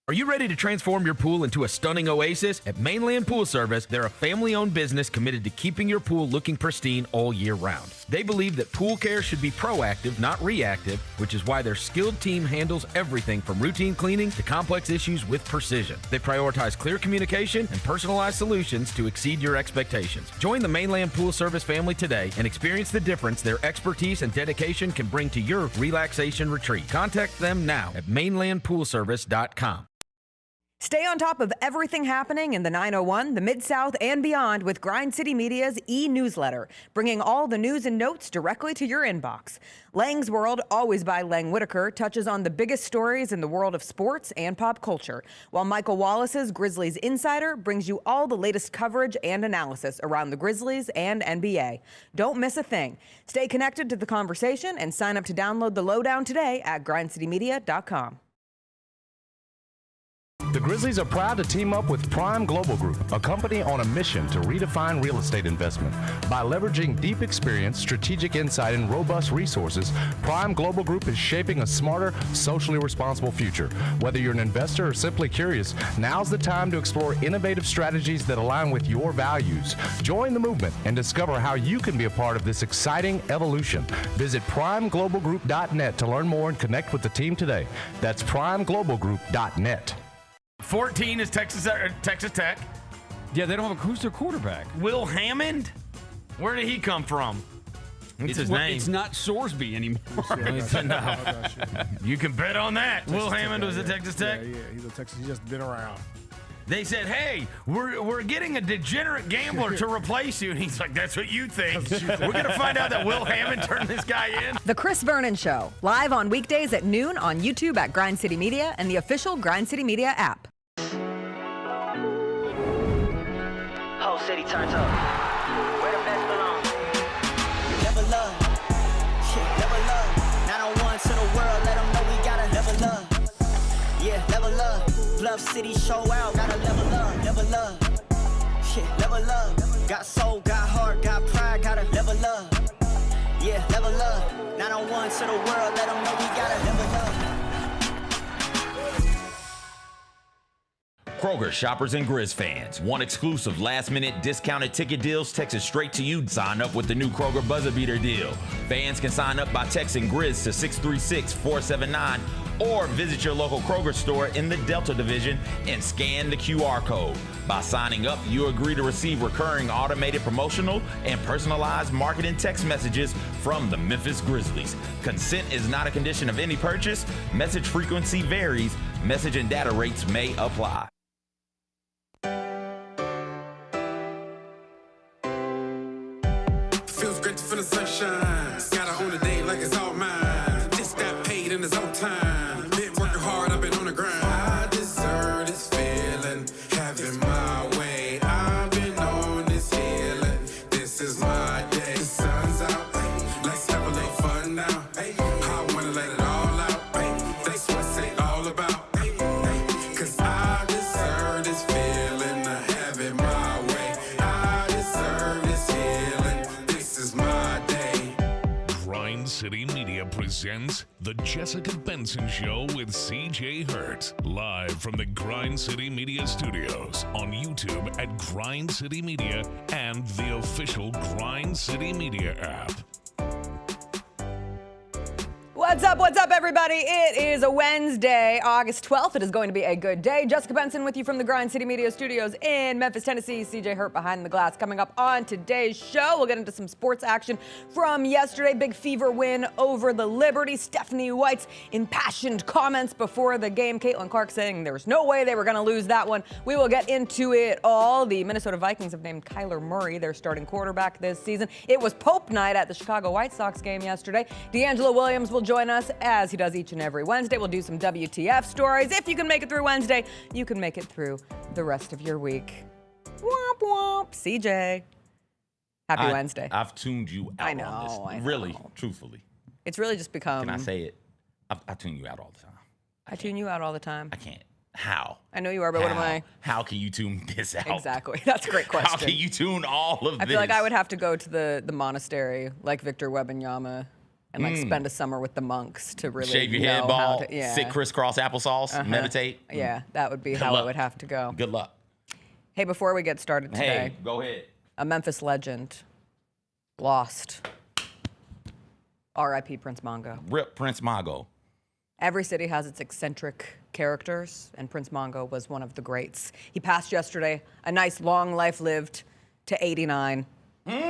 Are you ready to transform your pool into a stunning oasis? At Mainland Pool Service, they're a family-owned business committed to keeping your pool looking pristine all year round. They believe that pool care should be proactive, not reactive, which is why their skilled team handles everything from routine cleaning to complex issues with precision. They prioritize clear communication and personalized solutions to exceed your expectations. Join the Mainland Pool Service family today and experience the difference their expertise and dedication can bring to your relaxation retreat. Contact them now at mainlandpoolservice.com. Stay on top of everything happening in the 901, the Mid-South, and beyond with Grind City Media's e-newsletter, bringing all the news and notes directly to your inbox. Lang's World, always by Lang Whitaker, touches on the biggest stories in the world of sports and pop culture, while Michael Wallace's Grizzlies Insider brings you all the latest coverage and analysis around the Grizzlies and NBA. Don't miss a thing. Stay connected to the conversation and sign up to download the lowdown today at grindcitymedia.com. The Grizzlies are proud to team up with Prime Global Group, a company on a mission to redefine real estate investment. By leveraging deep experience, strategic insight, and robust resources, Prime Global Group is shaping a smarter, socially responsible future. Whether you're an investor or simply curious, now's the time to explore innovative strategies that align with your values. Join the movement and discover how you can be a part of this exciting evolution. Visit primeglobalgroup.net to learn more and connect with the team today. That's primeglobalgroup.net. 14 is Texas Tech. Yeah, they don't have who's their quarterback? Will Hammond? Where did he come from? What's his name? It's not Sorsby anymore. You can bet on that. Will Hammond was at Texas Tech? Yeah, he's a Texas. He's just been around. They said, hey, we're getting a degenerate gambler to replace you. And he's like, that's what you think. We're going to find out that Will Hammond turned this guy in. The Chris Vernon Show, live on weekdays at noon on YouTube at Grind City Media and the official Grind City Media app. Whole city turns up. Where the best belong. Level up. Shit, level up. 901 to the world. Let them know we gotta level up. Yeah, level up. Bluff City show out. Gotta level up. Level up. Shit, level up. Got soul, got heart, got pride. Gotta level up. Yeah, level up. 901 to the world. Let them know we gotta level up. Kroger shoppers and Grizz fans. Want exclusive last-minute discounted ticket deals texted straight to you? Sign up with the new Kroger Buzzer Beater deal. Fans can sign up by texting Grizz to 636-479 or visit your local Kroger store in the Delta Division and scan the QR code. By signing up, you agree to receive recurring automated promotional and personalized marketing text messages from the Memphis Grizzlies. Consent is not a condition of any purchase. Message frequency varies. Message and data rates may apply. Feels great to feel the sunshine. Gotta own the day like it's all mine. Just got paid in his own time. Been working hard, I've been on the grind. I deserve this feeling, having my way. I've been on this healing. This is my day. The sun's out, let's have a little fun now. I wanna let it all out. That's what it's all about. Cause I deserve this feeling, have it my way. I deserve this healing. This is my day. Grind City Media presents The Jessica Benson Show with CJ Hurt. Live from the Grind City Media studios on YouTube at Grind City Media and the official Grind City Media app. What's up, everybody? It is a Wednesday, August 12th. It is going to be a good day. Jessica Benson with you from the Grind City Media studios in Memphis, Tennessee. CJ Hurt behind the glass. Coming up on today's show, we'll get into some sports action from yesterday. Big Fever win over the Liberty. Stephanie White's impassioned comments before the game. Caitlin Clark saying there was no way they were going to lose that one. We will get into it all. The Minnesota Vikings have named Kylar Murray their starting quarterback this season. It was Pope night at the Chicago White Sox game yesterday. D'Angelo Williams will join us as he does each and every Wednesday. We'll do some WTF stories. If you can make it through Wednesday, you can make it through the rest of your week. Womp womp. CJ. Happy Wednesday. I've tuned you out on this. I know. Really, truthfully. It's really just become... Can I say it? I tune you out all the time. I tune you out all the time. I can't. How? I know you are, but what am I? How can you tune this out? Exactly. That's a great question. How can you tune all of this? I feel like I would have to go to the monastery like Victor Wembanyama and like spend a summer with the monks to really Shave your know head how bald, to, sit crisscross applesauce, meditate. Yeah, that would be how luck. it would have to go. Good luck. Hey, before we get started today, Hey, go ahead. a Memphis legend lost. RIP Prince Mongo. RIP Prince Mongo. Every city has its eccentric characters, and Prince Mongo was one of the greats. He passed yesterday, a nice long life lived to 89,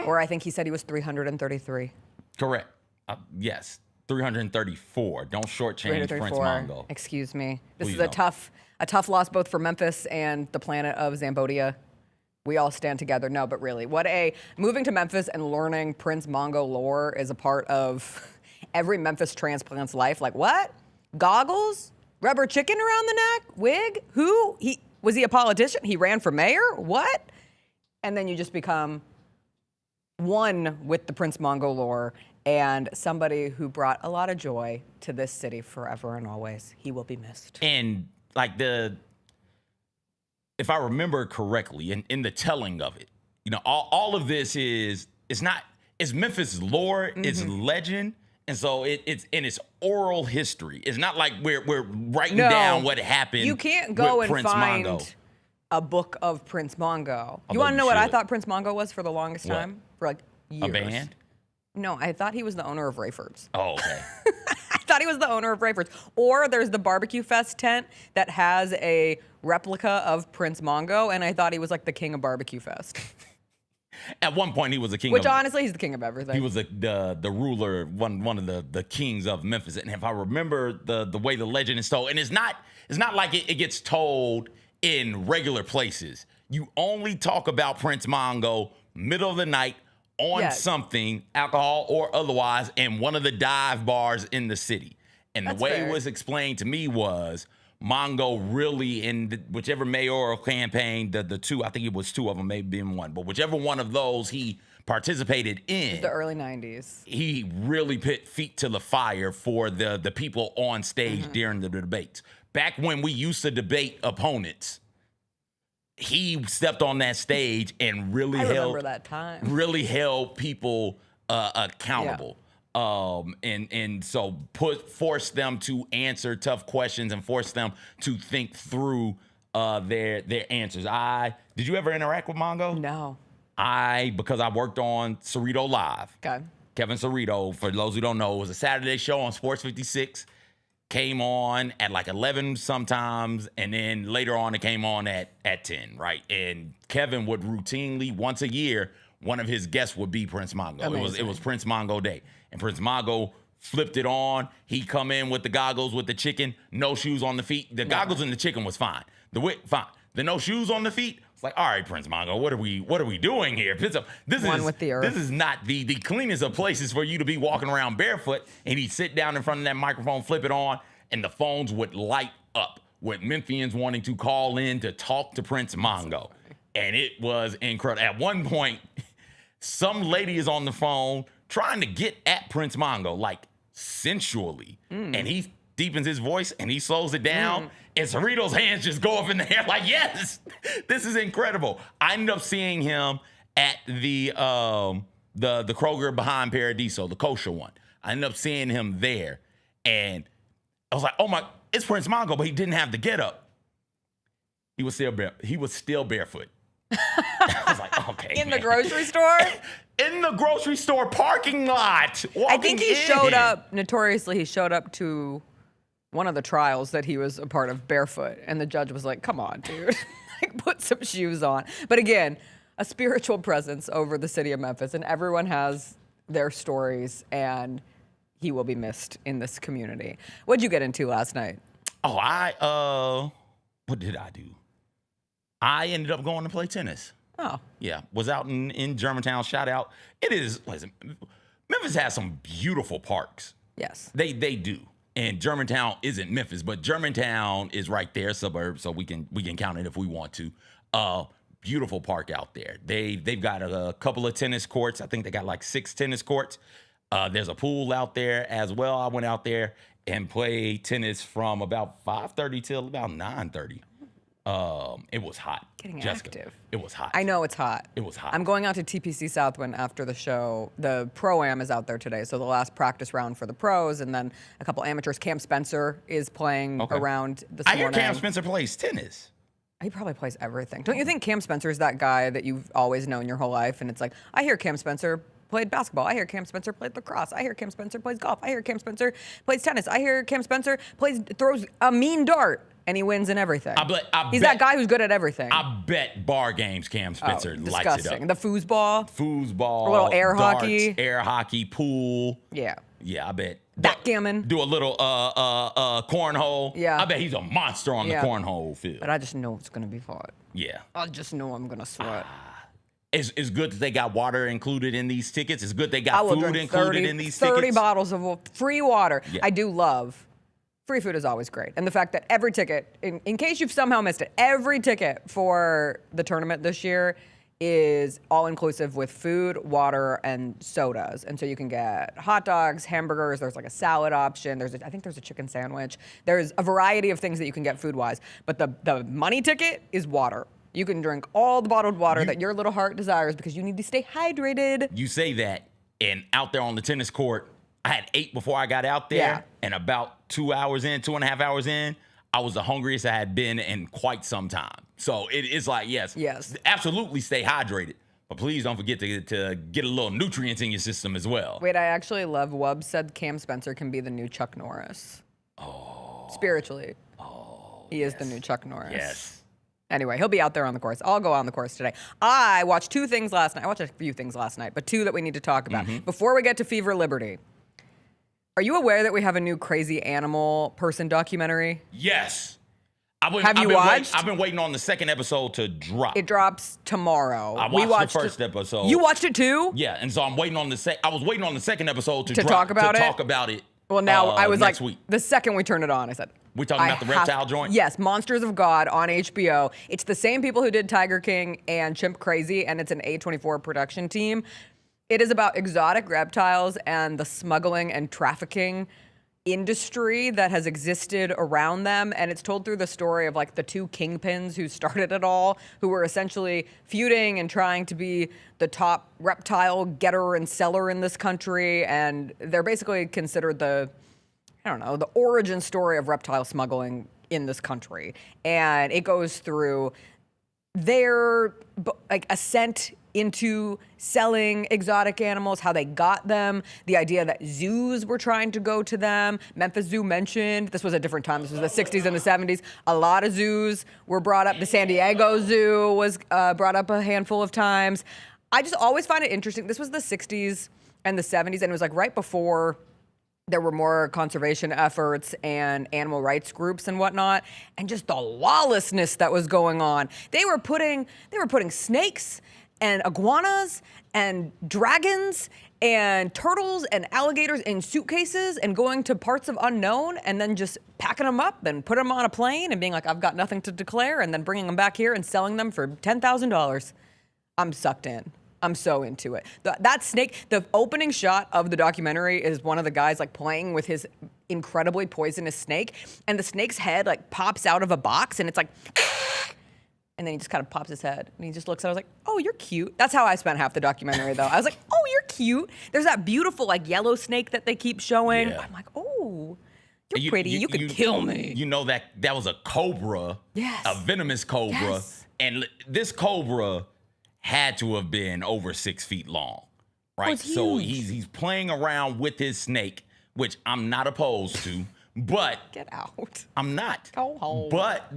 or I think he said he was 333. Correct. Yes, 334. Don't shortchange Prince Mongo. Excuse me. This Please is a don't. tough loss both for Memphis and the planet of Zambodia. We all stand together. No, but really, moving to Memphis and learning Prince Mongo lore is a part of every Memphis transplant's life. Like what? Goggles? Rubber chicken around the neck? Wig? Who? Was he a politician? He ran for mayor? What? And then you just become one with the Prince Mongo lore and somebody who brought a lot of joy to this city forever and always. He will be missed. And like if I remember correctly, in the telling of it, all of this it's Memphis lore, it's legend. And so it's in its oral history. It's not like we're writing down what happened. You can't go and Prince find Mongo. a book of Prince Mongo. You Although want to you know what I should. thought Prince Mongo was for the longest What? time? For like years. A band? No, I thought he was the owner of Rayford's. Oh, okay. I thought he was the owner of Rayford's. Or there's the Barbecue Fest tent that has a replica of Prince Mongo, and I thought he was like the king of Barbecue Fest. At one point, he was a king. Which honestly, he's the king of everything. He was the ruler, one of the kings of Memphis. And if I remember the way the legend is told, and it's not like it gets told in regular places. You only talk about Prince Mongo middle of the night on something, alcohol or otherwise, in one of the dive bars in the city. And That's the way fair. it was explained to me was Mongo really, in whichever mayoral campaign, the two, I think it was two of them, maybe in one, but whichever one of those he participated in, the early 90s. he really put feet to the fire for the people on stage during the debates. Back when we used to debate opponents, he stepped on that stage and really remember that time. really held people accountable. And so force them to answer tough questions and force them to think through their answers. Did you ever interact with Mongo? No. Because I worked on Cerrito Live. Okay. Kevin Cerrito, for those who don't know, it was a Saturday show on Sports 56. Came on at like 11 sometimes, and then later on it came on at 10, right? And Kevin would routinely, once a year, one of his guests would be Prince Mongo. Amazing. It was Prince Mongo Day. And Prince Mongo flipped it on. He'd come in with the goggles with the chicken, no shoes on the feet. The goggles and the chicken was fine. Fine. The no shoes on the feet, it's like, all right, Prince Mongo, what are we doing here? This with the earth. This is not the cleanest of places for you to be walking around barefoot. And he'd sit down in front of that microphone, flip it on, and the phones would light up with Memphians wanting to call in to talk to Prince Mongo. And it was incredible. At one point, some lady is on the phone trying to get at Prince Mongo, like sensually. And he deepens his voice and he slows it down. And Cerrito's hands just go up in the air like, yes, this is incredible. I ended up seeing him at the Kroger behind Paradiso, the kosher one. I ended up seeing him there. And I was like, oh my, it's Prince Mongo, but he didn't have the getup. He was still barefoot. I was like, okay. In the grocery store? In the grocery store parking lot. I think he showed up, notoriously, he showed up to one of the trials that he was a part of barefoot. And the judge was like, come on, dude. Like, put some shoes on. But again, a spiritual presence over the city of Memphis. And everyone has their stories. And he will be missed in this community. What'd you get into last night? Oh, what did I do? I ended up going to play tennis. Oh. Yeah, was out in Germantown. Shout out. Listen, Memphis has some beautiful parks. Yes. They do. And Germantown isn't Memphis, but Germantown is right there, suburb, so we can count it if we want to. Beautiful park out there. They've got a couple of tennis courts. I think they got like 6 tennis courts. There's a pool out there as well. I went out there and played tennis from about 5:30 till about 9:30. It was hot. Getting Jessica, active. It was hot. I know it's hot. It was hot. I'm going out to TPC Southwind after the show. The Pro-Am is out there today, so the last practice round for the pros, and then a couple amateurs. Cam Spencer is playing around this I morning. hear Cam Spencer plays tennis. He probably plays everything. Don't you think Cam Spencer is that guy that you've always known your whole life? And it's like, I hear Cam Spencer played basketball. I hear Cam Spencer played lacrosse. I hear Cam Spencer plays golf. I hear Cam Spencer plays tennis. I hear Cam Spencer throws a mean dart. And he wins in everything. He's that guy who's good at everything. I bet bar games Cam Spencer lights it disgusting. up. The foosball. Foosball. A little air darts, hockey. Air hockey, pool. Yeah. Yeah, I bet. Backgammon. Do a little cornhole. Yeah. I bet he's a monster on the cornhole field. But I just know it's going to be hot. Yeah. I just know I'm going to sweat. It's good that they got water included in these tickets. It's good they got food drink included in these 30 tickets. bottles of free water. Yeah. I do love. Free food is always great. And the fact that every ticket, in case you've somehow missed it, every ticket for the tournament this year is all-inclusive with food, water, and sodas. And so you can get hot dogs, hamburgers, there's like a salad option, I think there's a chicken sandwich. There's a variety of things that you can get food-wise. But the money ticket is water. You can drink all the bottled water that your little heart desires because you need to stay hydrated. You say that, and out there on the tennis court, I had 8 before I got out there, and about 2.5 hours in, I was the hungriest I had been in quite some time. So it's like, yes, absolutely stay hydrated, but please don't forget to get a little nutrients in your system as well. Wait, I actually love Wub said Cam Spencer can be the new Chuck Norris. Oh. Spiritually. Oh. He is the new Chuck Norris. Yes. Anyway, he'll be out there on the course. I'll go on the course today. I watched 2 things last night. I watched a few things last night, but 2 that we need to talk about. Before we get to Fever Liberty, are you aware that we have a new crazy animal person documentary? Yes. Have you watched? I've been waiting on the second episode to drop. It drops tomorrow. I watched the first episode. You watched it too? Yeah, and so I'm waiting on I was waiting on the second episode to drop, talk about it. Well, now I was next like, week. the second we turned it on, I said, We're talking about the reptile joint? Yes, Monsters of God on HBO. It's the same people who did Tiger King and Chimp Crazy, and it's an A24 production team. It is about exotic reptiles and the smuggling and trafficking industry that has existed around them, and it's told through the story of like the 2 kingpins who started it all, who were essentially feuding and trying to be the top reptile getter and seller in this country, and they're basically considered the origin story of reptile smuggling in this country. And it goes through their ascent into selling exotic animals, how they got them, the idea that zoos were trying to go to them. Memphis Zoo mentioned, this was a different time, this was the 60s and the 70s. A lot of zoos were brought up. The San Diego Zoo was brought up a handful of times. I just always find it interesting. This was the 60s and the 70s, and it was like right before there were more conservation efforts and animal rights groups and whatnot, and just the lawlessness that was going on. They were putting snakes and iguanas and dragons and turtles and alligators in suitcases and going to parts of unknown and then just packing them up and putting them on a plane and being like, I've got nothing to declare, and then bringing them back here and selling them for $10,000. I'm sucked in. I'm so into it. That snake, the opening shot of the documentary is one of the guys like playing with his incredibly poisonous snake, and the snake's head like pops out of a box, and it's like, and then he just kind of pops his head, and he just looks at it. I was like, oh, you're cute. That's how I spent half the documentary, though. I was like, oh, you're cute. There's that beautiful like yellow snake that they keep showing. Yeah. I'm like, oh, you're pretty. You could kill me. You know that was a cobra. Yes. A venomous cobra. Yes. And this cobra had to have been over 6 feet long, right? It's so huge. he's playing around with his snake, which I'm not opposed to, but get out. I'm not. Go home. But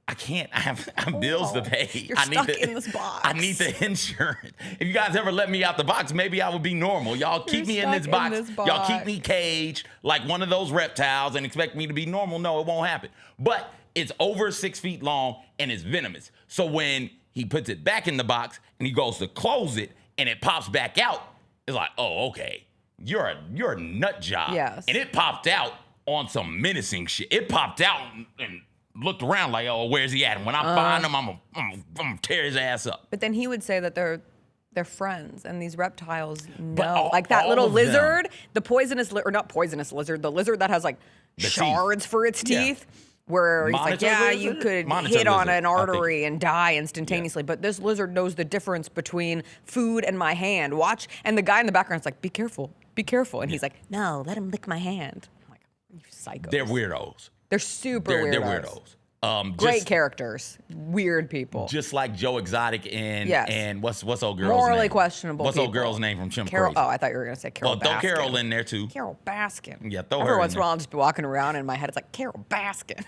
I can't. I have bills to pay. You're stuck in this box. I need the insurance. If you guys ever let me out the box, maybe I would be normal. Y'all keep me in this box. Y'all keep me caged like one of those reptiles and expect me to be normal. No, it won't happen. But it's over 6 feet long and it's venomous. So when he puts it back in the box and he goes to close it and it pops back out, it's like, oh, okay, you're a nut job. Yes. And it popped out on some menacing shit. It popped out and looked around like, oh, where's he at? And when I find him, I'm gonna tear his ass up. But then he would say that they're friends, and these reptiles know. Like that little lizard, the poisonous, or not poisonous lizard, the lizard that has like shards for its teeth. where he's like, Monitor yeah, lizard? you could Monitor hit on lizard, an I think. artery and die instantaneously, but this lizard knows the difference between food and my hand. Watch, and the guy in the background's like, be careful, and he's like, no, let him lick my hand. I'm like, you psychos. They're weirdos. They're super weirdos. They're weirdos. Great characters, weird people. Just like Joe Exotic and Yes. and what's old girl's Morally name? questionable What's people. old girl's name from Chimp Carol. Crazy? Oh, I thought you were gonna say Carol. Well, throw Baskin. Carol in there too. Carol Baskin. Yeah, throw her Every in once in a there. while, I'll just be walking around in my head. It's like Carol Baskin.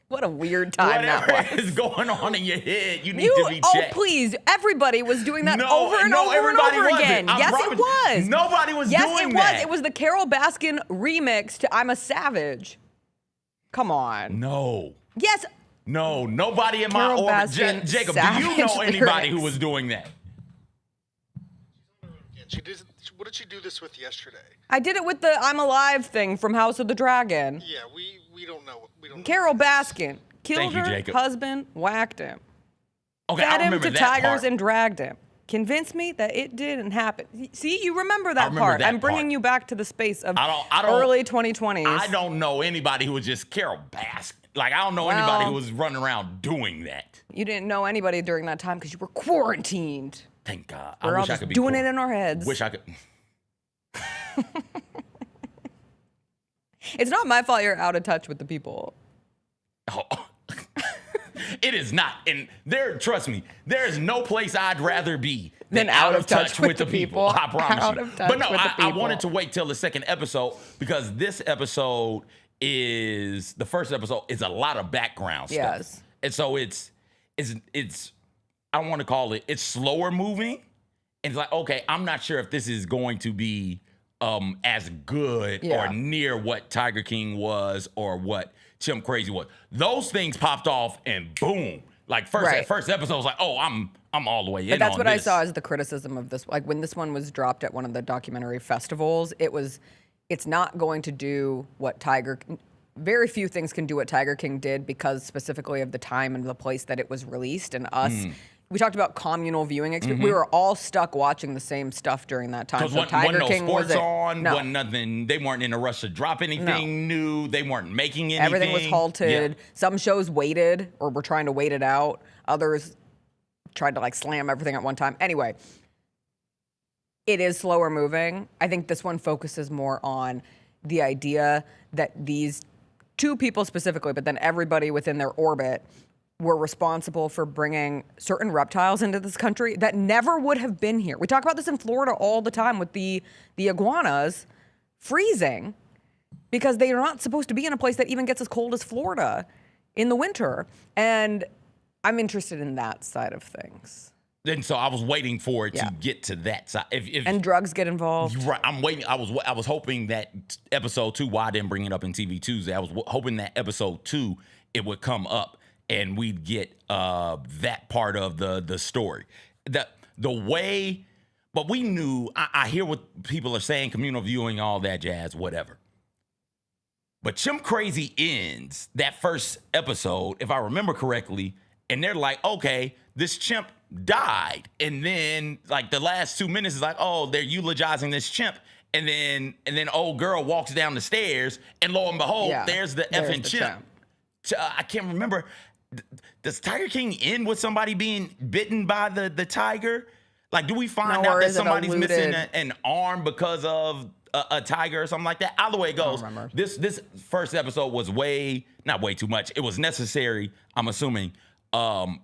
What a weird time Whatever that was. is going on in your head, you need to be checked. Oh, please. Everybody was doing that No, over and no, over and everybody over wasn't. again. I Yes, it promise- was. Nobody was yes, doing it that. was. It was the Carol Baskin remix to I'm a Savage. Come on. No. Yes. No, nobody in my Carol orbit. Baskin, Jacob, do you know Savage anybody who lyrics. was doing that? What did she do this with yesterday? I did it with the I'm Alive thing from House of the Dragon. Yeah, we don't know. We don't know. Carol Baskin killed Thank you, her Jacob. husband, whacked him, Okay, I fed him remember to that tigers part. and dragged him. Convinced me that it didn't happen. See, you remember that remember part. that I'm bringing part. you back to the space of I don't- early 2020s. I don't know anybody who was just Carol Baskin. Like, I don't know anybody who was running around doing that. You didn't know anybody during that time because you were quarantined. Thank God. We're I all wish I just could be doing cool. it in our heads. Wish I could. It's not my fault you're out of touch with the people. Oh. It is not. And trust me, there is no place I'd rather be than out of touch with the people. I promise Out you. of touch But no, with the I people. wanted to wait till the second episode because this episode is the first episode is a lot of background stuff. Yes. And so it's I don't want to call it, it's slower moving. And it's like, okay, I'm not sure if this is going to be as good Yeah. or near what Tiger King was or what Chimp Crazy was. Those things popped off and boom. Like first episode was like, oh, I'm all the way in. But that's on what this. I saw as the criticism of this. Like when this one was dropped at one of the documentary festivals, it's not going to do what very few things can do what Tiger King did because specifically of the time and the place that it was released and us. We talked about communal viewing experience. We were all stuck watching the same stuff during that time. Because So Tiger no King sports wasn't on, no. wasn't nothing. They weren't in a rush to drop anything new. They weren't making anything. Everything was halted. Yeah. Some shows waited or were trying to wait it out. Others tried to like slam everything at one time. Anyway, it is slower moving. I think this one focuses more on the idea that these two people specifically, but then everybody within their orbit were responsible for bringing certain reptiles into this country that never would have been here. We talk about this in Florida all the time with the iguanas freezing because they are not supposed to be in a place that even gets as cold as Florida in the winter. And I'm interested in that side of things. And so I was waiting for it Yeah. to get to that side. And drugs get involved. You're right. I'm waiting. I was hoping that episode 2. Why I didn't bring it up in TV Tuesday. I was hoping that episode 2 it would come up and we'd get that part of the story. The way, but we knew. I hear what people are saying, communal viewing, all that jazz, whatever. But Chimp Crazy ends that first episode, if I remember correctly, and they're like, okay, this chimp died. And then like the last 2 minutes is like, oh, they're eulogizing this chimp. And then old girl walks down the stairs and lo and behold, there's the effing chimp. I can't remember. Does Tiger King end with somebody being bitten by the tiger? Like, do we find out that somebody's missing an arm because of a tiger or something like that? Either way it goes, this first episode was not way too much. It was necessary, I'm assuming,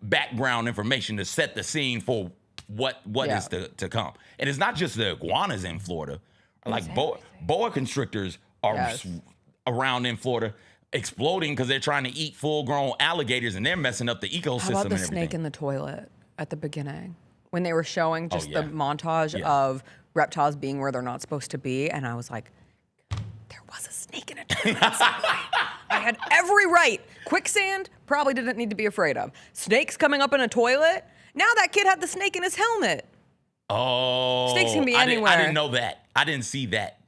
background information to set the scene for what is to come. And it's not just the iguanas in Florida. Like boa constrictors are around in Florida exploding because they're trying to eat full-grown alligators and they're messing up the ecosystem. How about the and everything. snake in the toilet at the beginning when they were showing just yeah. the montage of reptiles being where they're not supposed to be? And I was like, there was a snake in a toilet. I had every right. Quicksand, probably didn't need to be afraid of. Snakes coming up in a toilet. Now that kid had the snake in his helmet. Oh, Snakes can be anywhere. I didn't know that. I didn't see that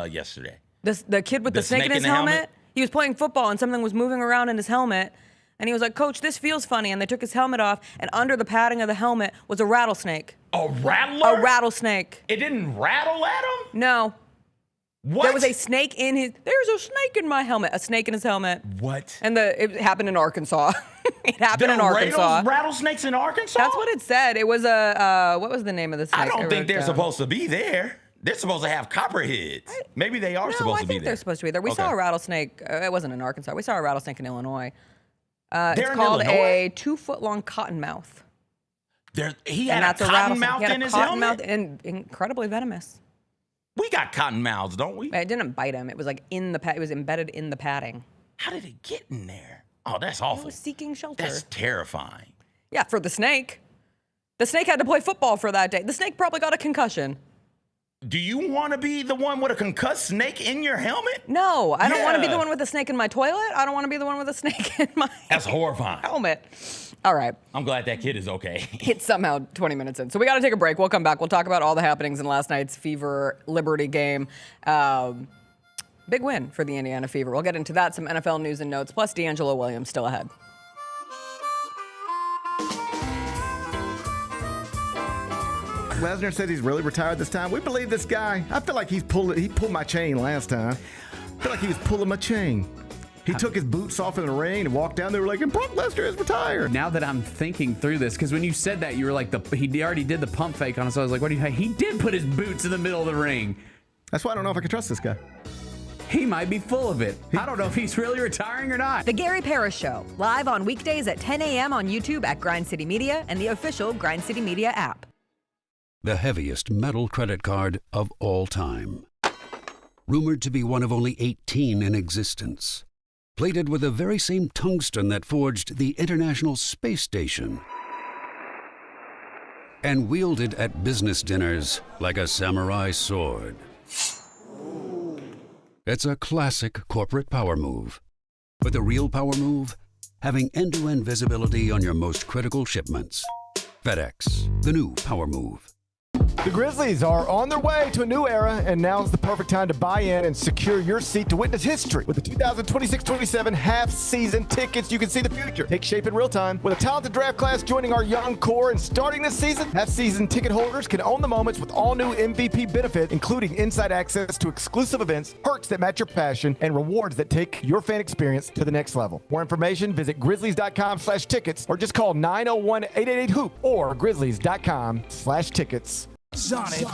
yesterday. The kid with the snake in his the helmet, he was playing football and something was moving around in his helmet. And he was like, Coach, this feels funny. And they took his helmet off, and under the padding of the helmet was a rattlesnake. A rattler? A rattlesnake. It didn't rattle at him? No. What? There was a snake in his. There's a snake in my helmet. A snake in his helmet. What? And it happened in Arkansas. It happened in Arkansas. Rattlesnakes in Arkansas? That's what it said. It was what was the name of the snake? I don't think they're supposed to be there. They're supposed to have copperheads. Maybe they are supposed to be there. I think they're supposed to be there. We saw a rattlesnake. It wasn't in Arkansas. We saw a rattlesnake in Illinois. It's called a 2-foot-long cottonmouth. He had a cottonmouth in his helmet? And incredibly venomous. We got cottonmouths, don't we? It didn't bite him. It was like it was embedded in the padding. How did it get in there? Oh, that's awful. It was seeking shelter. That's terrifying. Yeah, for the snake. The snake had to play football for that day. The snake probably got a concussion. Do you want to be the one with a concussed snake in your helmet? No, I don't want to be the one with a snake in my toilet. I don't want to be the one with a snake in my That's horrifying. helmet. All right. I'm glad that kid is okay. It's somehow 20 minutes in. So we got to take a break. We'll come back. We'll talk about all the happenings in last night's Fever Liberty game. Big win for the Indiana Fever. We'll get into that, some NFL news and notes, plus D'Angelo Williams still ahead. Lesnar said he's really retired this time. We believe this guy. I feel like he pulled my chain last time. I feel like he was pulling my chain. He took his boots off in the ring and walked down. They were like, and Brock Lesnar is retired. Now that I'm thinking through this, because when you said that, you were like, he already did the pump fake on us. So I was like, what do you think? He did put his boots in the middle of the ring. That's why I don't know if I can trust this guy. He might be full of it. I don't know if he's really retiring or not. The Gary Parrish Show, live on weekdays at 10 a.m. on YouTube at Grind City Media and the official Grind City Media app. The heaviest metal credit card of all time. Rumored to be one of only 18 in existence. Plated with the very same tungsten that forged the International Space Station. And wielded at business dinners like a samurai sword. It's a classic corporate power move. But the real power move? Having end-to-end visibility on your most critical shipments. FedEx, the new power move. The Grizzlies are on their way to a new era, and now's the perfect time to buy in and secure your seat to witness history. With the 2026-27 half-season tickets, you can see the future take shape in real time. With a talented draft class joining our young core and starting this season, half-season ticket holders can own the moments with all new MVP benefits, including inside access to exclusive events, perks that match your passion, and rewards that take your fan experience to the next level. More information, visit grizzlies.com/tickets or just call 901-888-HOOP or grizzlies.com/tickets. Sonic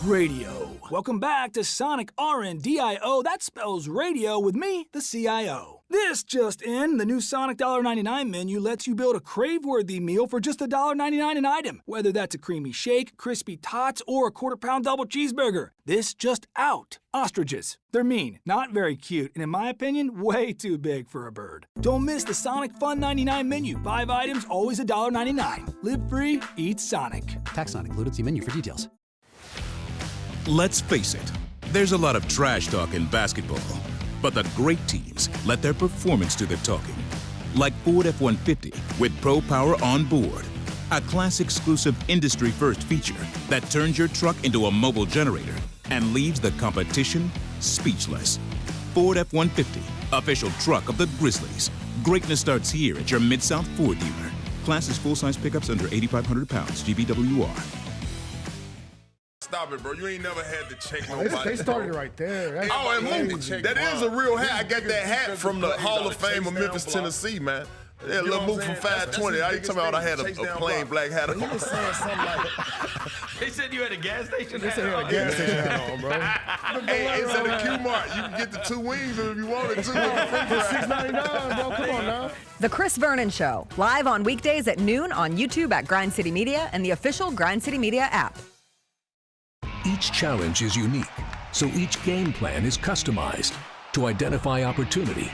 Radio. Welcome back to Sonic RNDIO. That spells radio with me, the CIO. This just in, the new Sonic $1.99 menu lets you build a crave-worthy meal for just $1.99 an item. Whether that's a creamy shake, crispy tots, or a quarter-pound double cheeseburger. This just out. Ostriches. They're mean, not very cute, and in my opinion, way too big for a bird. Don't miss the Sonic Fun 99 menu. 5 items, always $1.99. Live free, eat Sonic. Tax not included. See menu for details. Let's face it, there's a lot of trash talk in basketball. But the great teams let their performance do the talking. Like Ford F-150 with Pro Power on board. A class-exclusive industry-first feature that turns your truck into a mobile generator and leaves the competition speechless. Ford F-150, official truck of the Grizzlies. Greatness starts here at your Mid-South Ford dealer. Class is full-size pickups under 8,500 pounds, GVWR. Stop it, bro. You ain't never had to check nobody. They started right there. And moved. That is a real hat. I got that hat from the Hall of Fame of Memphis, Tennessee, man. Yeah, a little move from 520. I ain't talking about I had a plain black hat on. They said you had a gas station hat on. They said you had a gas station hat on, bro. Hey, it's at a Q-Mart. You can get the 2 wings if you wanted to. For $6.99, bro. Come on now. The Chris Vernon Show, live on weekdays at noon on YouTube at Grind City Media and the official Grind City Media app. Each challenge is unique, so each game plan is customized to identify opportunity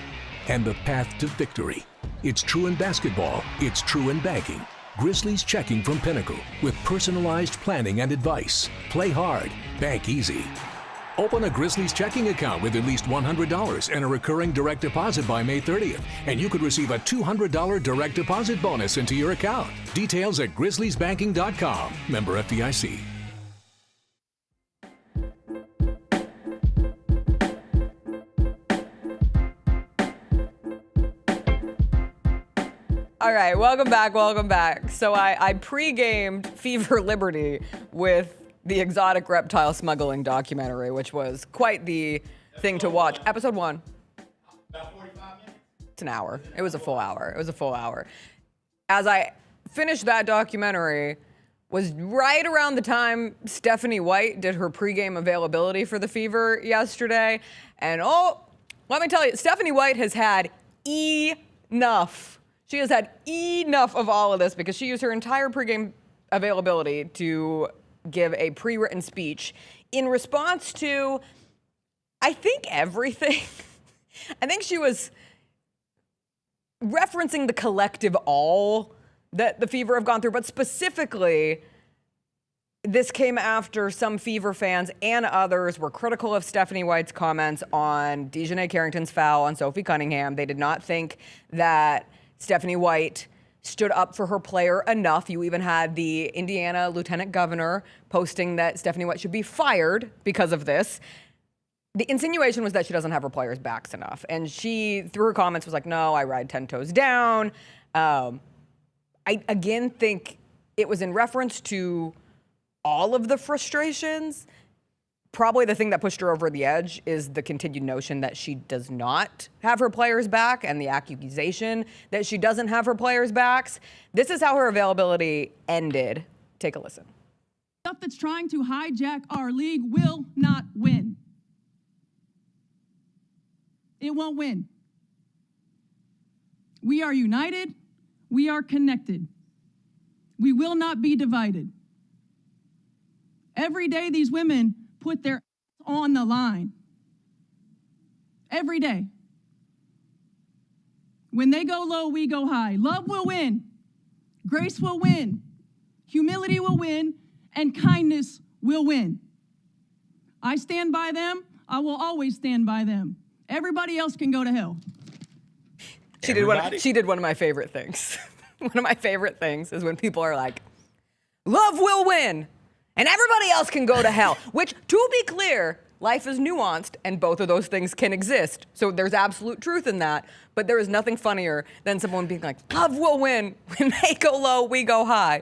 and the path to victory. It's true in basketball, it's true in banking. Grizzlies Checking from Pinnacle with personalized planning and advice. Play hard, bank easy. Open a Grizzlies checking account with at least $100 and a recurring direct deposit by May 30th, and you could receive a $200 direct deposit bonus into your account. Details at grizzliesbanking.com. Member FDIC. All right, welcome back. So I pre-gamed Fever Liberty with the exotic reptile smuggling documentary, which was quite the thing to watch. Episode 1. About 45 minutes. It's an hour. It was a full hour. It was a full hour. As I finished that documentary, was right around the time Stephanie White did her pregame availability for the Fever yesterday. And let me tell you, Stephanie White has had enough. She has had enough of all of this because she used her entire pregame availability to give a pre-written speech in response to, I think, everything. I think she was referencing the collective all that the Fever have gone through, but specifically, this came after some Fever fans and others were critical of Stephanie White's comments on Dejanay Carrington's foul on Sophie Cunningham. They did not think that Stephanie White stood up for her player enough. You even had the Indiana lieutenant governor posting that Stephanie White should be fired because of this. The insinuation was that she doesn't have her players' backs enough. And she, through her comments, was like, no, I ride 10 toes down. I, again, think it was in reference to all of the frustrations. Probably the thing that pushed her over the edge is the continued notion that she does not have her players' back and the accusation that she doesn't have her players' backs. This is how her availability ended. Take a listen. Stuff that's trying to hijack our league will not win. It won't win. We are united. We are connected. We will not be divided. Every day these women put their on the line. Every day. When they go low, we go high. Love will win. Grace will win. Humility will win. And kindness will win. I stand by them. I will always stand by them. Everybody else can go to hell. She did one of my favorite things. One of my favorite things is when people are like, love will win, and everybody else can go to hell. Which, to be clear, life is nuanced, and both of those things can exist. So there's absolute truth in that. But there is nothing funnier than someone being like, love will win. When they go low, we go high.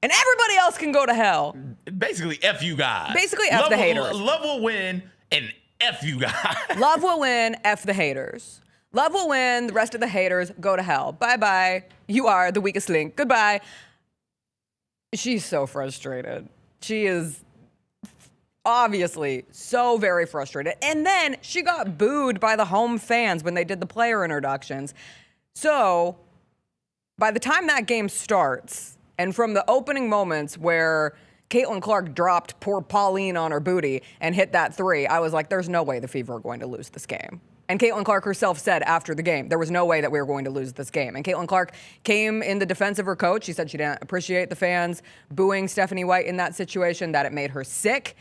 And everybody else can go to hell. Basically, F you guys. Basically, F the haters. Love will win, and F you guys. Love will win, F the haters. Love will win, the rest of the haters go to hell. Bye-bye. You are the weakest link. Goodbye. She's so frustrated. She is obviously so very frustrated. And then she got booed by the home fans when they did the player introductions. So by the time that game starts, and from the opening moments where Caitlin Clark dropped poor Pauline on her booty and hit that 3, I was like, there's no way the Fever are going to lose this game. And Caitlin Clark herself said after the game, there was no way that we were going to lose this game. And Caitlin Clark came in the defense of her coach. She said she didn't appreciate the fans booing Stephanie White in that situation, that it made her sick.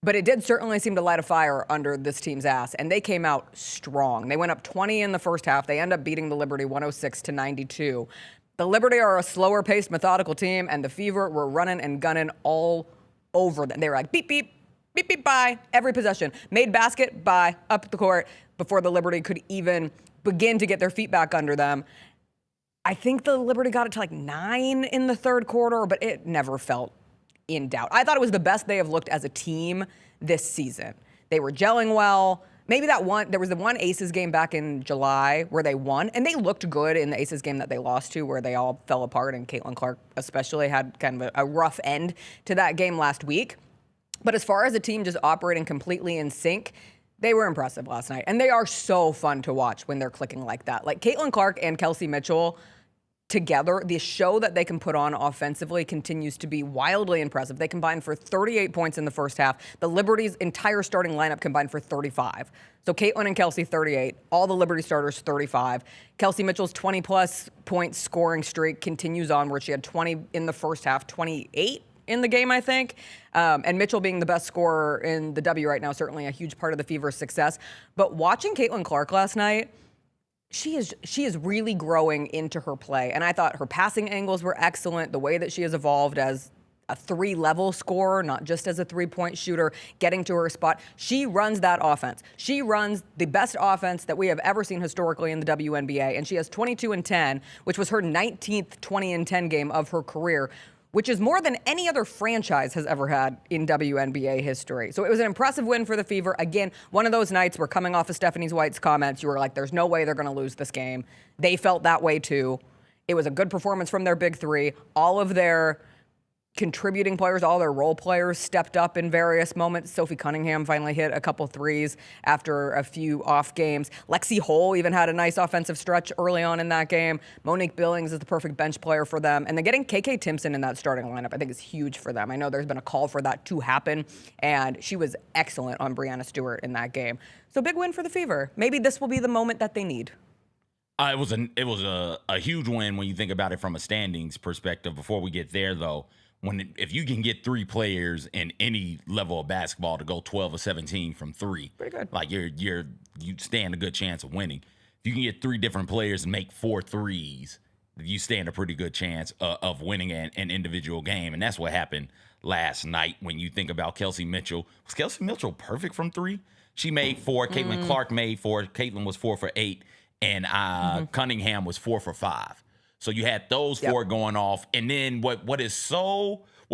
But it did certainly seem to light a fire under this team's ass. And they came out strong. They went up 20 in the first half. They end up beating the Liberty 106-92. The Liberty are a slower-paced, methodical team, and the Fever were running and gunning all over them. They were like, beep, beep, beep, beep, bye, every possession. Made basket, bye, up the court, before the Liberty could even begin to get their feet back under them. I think the Liberty got it to like 9 in the third quarter, but it never felt in doubt. I thought it was the best they have looked as a team this season. They were gelling well. Maybe there was the one Aces game back in July where they won, and they looked good in the Aces game that they lost to, where they all fell apart, and Caitlin Clark especially had kind of a rough end to that game last week. But as far as a team just operating completely in sync, they were impressive last night. And they are so fun to watch when they're clicking like that. Like Caitlin Clark and Kelsey Mitchell together, the show that they can put on offensively continues to be wildly impressive. They combined for 38 points in the first half. The Liberty's entire starting lineup combined for 35. So Caitlin and Kelsey, 38. All the Liberty starters, 35. Kelsey Mitchell's 20-plus point scoring streak continues on, where she had 20 in the first half, 28 in the game, I think. And Mitchell being the best scorer in the W right now, certainly a huge part of the Fever's success. But watching Caitlin Clark last night, she is really growing into her play. And I thought her passing angles were excellent. The way that she has evolved as a 3-level scorer, not just as a 3-point shooter, getting to her spot. She runs that offense. She runs the best offense that we have ever seen historically in the WNBA. And she has 22 and 10, which was her 19th 20 and 10 game of her career, which is more than any other franchise has ever had in WNBA history. So it was an impressive win for the Fever. Again, one of those nights where coming off of Stephanie White's comments, you were like, there's no way they're going to lose this game. They felt that way too. It was a good performance from their big three. All of their contributing players, all their role players stepped up in various moments. Sophie Cunningham finally hit a couple threes after a few off games. Lexi Hole even had a nice offensive stretch early on in that game. Monique Billings is the perfect bench player for them. And then getting KK Timpson in that starting lineup, I think is huge for them. I know there's been a call for that to happen, and she was excellent on Breanna Stewart in that game. So big win for the Fever. Maybe this will be the moment that they need. It was a huge win when you think about it from a standings perspective. Before we get there, though, if you can get 3 players in any level of basketball to go 12 or 17 from 3, pretty good. Like you stand a good chance of winning. If you can get 3 different players and make 4 threes, you stand a pretty good chance of winning an individual game, and that's what happened last night. When you think about Kelsey Mitchell, was Kelsey Mitchell perfect from 3? She made 4. Caitlin Clark made 4. Caitlin was 4 for 8, and Cunningham was 4 for 5. So you had those 4 going off. And then what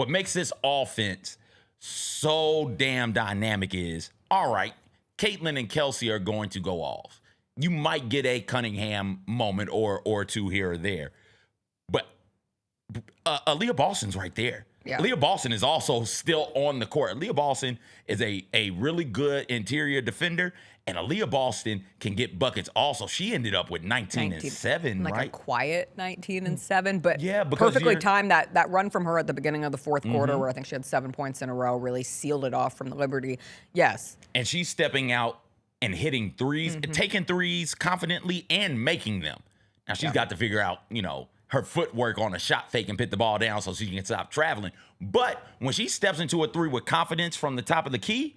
makes this offense so damn dynamic is, all right, Caitlin and Kelsey are going to go off. You might get a Cunningham moment or 2 here or there. But Aaliyah Boston's right there. Yeah. Aaliyah Boston is also still on the court. Aaliyah Boston is a really good interior defender, and Aaliyah Boston can get buckets also. She ended up with 19 and 7, like right? a quiet 19 and 7, but because perfectly timed. That run from her at the beginning of the fourth quarter where I think she had 7 points in a row really sealed it off from the Liberty. Yes. And she's stepping out and hitting threes, and taking threes confidently and making them. Now she's got to figure out, her footwork on a shot fake and put the ball down so she can stop traveling. But when she steps into a 3 with confidence from the top of the key,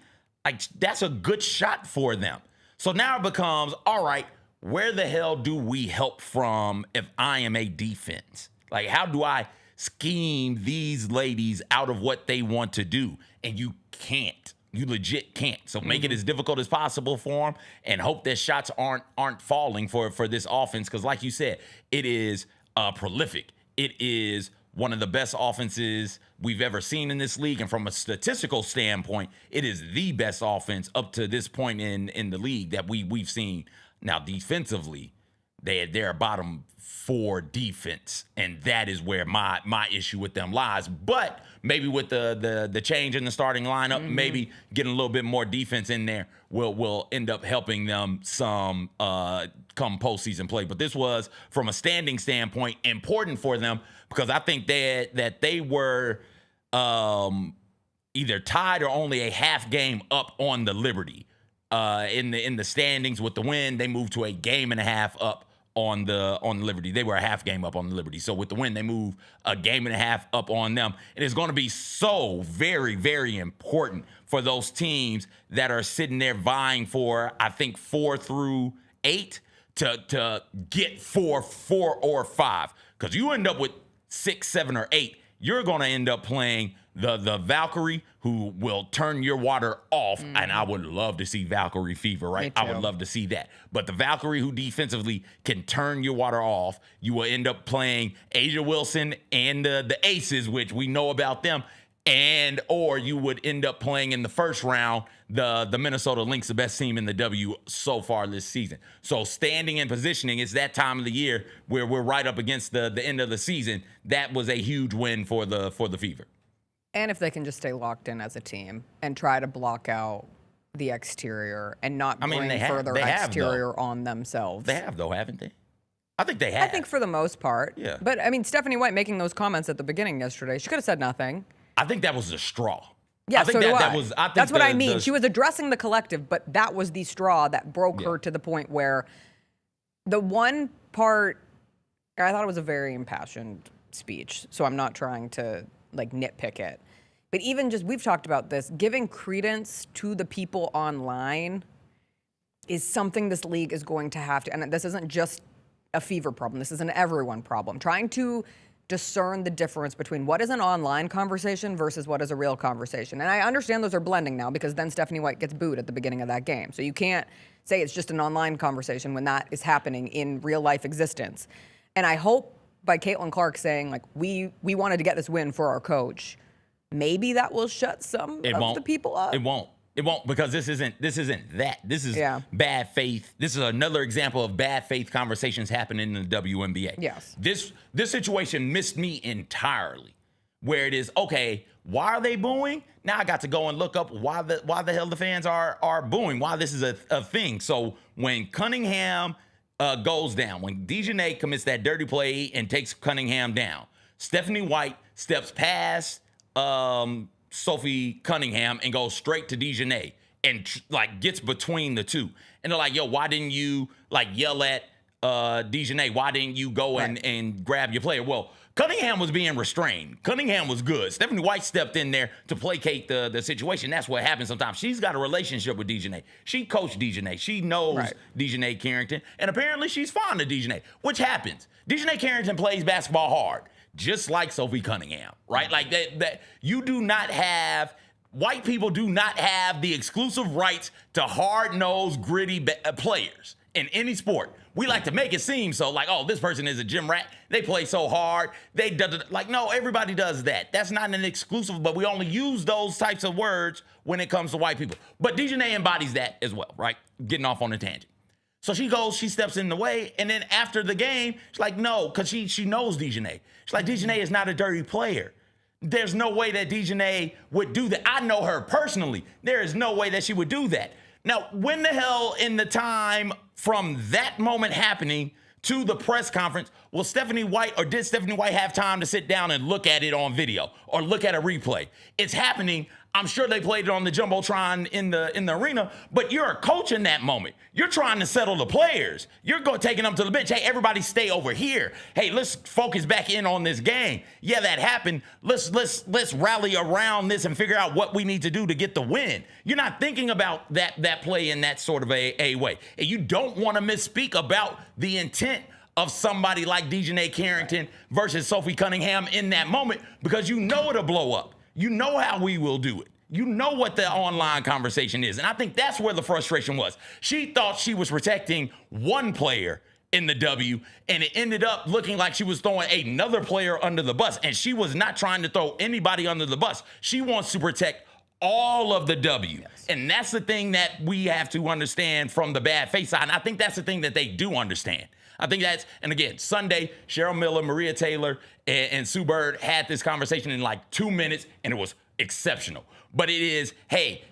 that's a good shot for them. So now it becomes, all right, where the hell do we help from if I am a defense? Like, how do I scheme these ladies out of what they want to do? And you can't. You legit can't. So make it as difficult as possible for them and hope that shots aren't falling for this offense. Because like you said, it is prolific. It is one of the best offenses we've ever seen in this league. And from a statistical standpoint, it is the best offense up to this point in the league that we've seen. Now, defensively, they're a bottom 4 defense, and that is where my issue with them lies. But maybe with the change in the starting lineup, maybe getting a little bit more defense in there will end up helping them some come postseason play. But this was, from a standing standpoint, important for them because I think that they were either tied or only a half game up on the Liberty. In the standings with the win, they moved to a game and a half up on the Liberty. They were a half game up on the Liberty. So with the win, they move a game and a half up on them. It is going to be so very, very important for those teams that are sitting there vying for, I think, 4 through 8 to get 4 or 5. Because you end up with 6, 7, or 8, you're going to end up playing the Valkyrie, who will turn your water off. And I would love to see Valkyrie fever, right? I would love to see that. But the Valkyrie, who defensively can turn your water off, you will end up playing Asia Wilson and the Aces, which we know about them. Or you would end up playing in the first round the Minnesota Lynx, the best team in the W so far this season. So standing and positioning, it's that time of the year where we're right up against the end of the season. That was a huge win for the Fever. And if they can just stay locked in as a team and try to block out the exterior and not bring further exterior on themselves. They have, though, haven't they? I think they have. I think for the most part. Yeah. But, Stephanie White making those comments at the beginning yesterday, she could have said nothing. I think that was the straw. Yeah, I think that's what I mean. She was addressing the collective, but that was the straw that broke her to the point where the one part, I thought it was a very impassioned speech, so I'm not trying to nitpick it. But even just, we've talked about this, giving credence to the people online is something this league is going to have to, and this isn't just a Fever problem, this is an everyone problem. Trying to discern the difference between what is an online conversation versus what is a real conversation. And I understand those are blending now because then Stephanie White gets booed at the beginning of that game. So you can't say it's just an online conversation when that is happening in real life existence. And I hope by Caitlin Clark saying, like, we wanted to get this win for our coach, maybe that will shut some of the people up. It won't. It won't, because this isn't that. This is bad faith. This is another example of bad faith conversations happening in the WNBA. Yes. This situation missed me entirely. Where it is, okay, why are they booing? Now I got to go and look up why the hell the fans are booing, why this is a thing. So when Cunningham goes down, when DiJonai commits that dirty play and takes Cunningham down, Stephanie White steps past Sophie Cunningham and goes straight to DiJonai and gets between the two. And they're like, yo, why didn't you yell at DiJonai? Why didn't you go and grab your player? Well, Cunningham was being restrained. Cunningham was good. Stephanie White stepped in there to placate the situation. That's what happens sometimes. She's got a relationship with DiJonai. She coached DiJonai. She knows DiJonai Carrington. And apparently she's fond of DiJonai, which happens. DiJonai Carrington plays basketball hard, just like Sophie Cunningham, right? Like that you do not have, white people do not have the exclusive rights to hard-nosed, gritty players in any sport. We like to make it seem so like, oh, this person is a gym rat. They play so hard. No, everybody does that. That's not an exclusive, but we only use those types of words when it comes to white people. But DiJonai embodies that as well, right? Getting off on a tangent. So she steps in the way, and then after the game, she's like, no, because she knows DiJonai. She's like, DiJonai is not a dirty player. There's no way that DiJonai would do that. I know her personally. There is no way that she would do that. Now, when the hell in the time from that moment happening to the press conference, did Stephanie White have time to sit down and look at it on video or look at a replay? It's happening. I'm sure they played it on the Jumbotron in the arena, but you're a coach in that moment. You're trying to settle the players. You're taking them to the bench. Hey, everybody stay over here. Hey, let's focus back in on this game. Yeah, that happened. Let's rally around this and figure out what we need to do to get the win. You're not thinking about that play in that sort of a way. And you don't want to misspeak about the intent of somebody like DiJonai Carrington versus Sophie Cunningham in that moment, because you know it'll blow up. You know how we will do it. You know what the online conversation is. And I think that's where the frustration was. She thought she was protecting one player in the W, and it ended up looking like she was throwing another player under the bus. And she was not trying to throw anybody under the bus. She wants to protect all of the W. Yes. And that's the thing that we have to understand from the bad face side. And I think that's the thing that they do understand. I think and again, Sunday, Cheryl Miller, Maria Taylor, and Sue Bird had this conversation in 2 minutes, and it was exceptional. But it is, hey,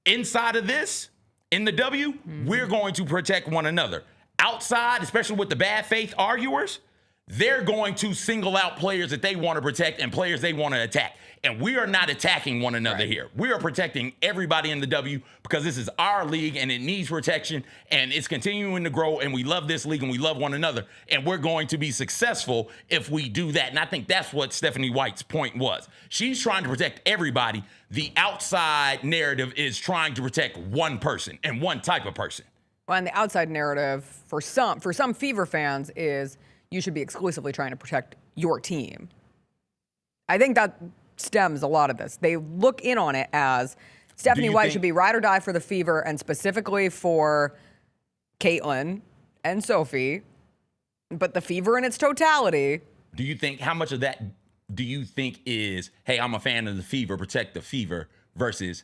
inside of this, in the W, we're going to protect one another. Outside, especially with the bad faith arguers, they're going to single out players that they want to protect and players they want to attack. And we are not attacking one another here. We are protecting everybody in the W, because this is our league and it needs protection, and it's continuing to grow, and we love this league and we love one another, and we're going to be successful if we do that. And I think that's what Stephanie White's point was. She's trying to protect everybody. The outside narrative is trying to protect one person and one type of person. Well, and the outside narrative for some Fever fans is you should be exclusively trying to protect your team. I think that stems a lot of this. They look in on it as Stephanie White should be ride or die for the Fever, and specifically for Caitlin and Sophie, but the Fever in its totality. Do you think, how much of that do you think is, hey, I'm a fan of the Fever, protect the Fever, versus,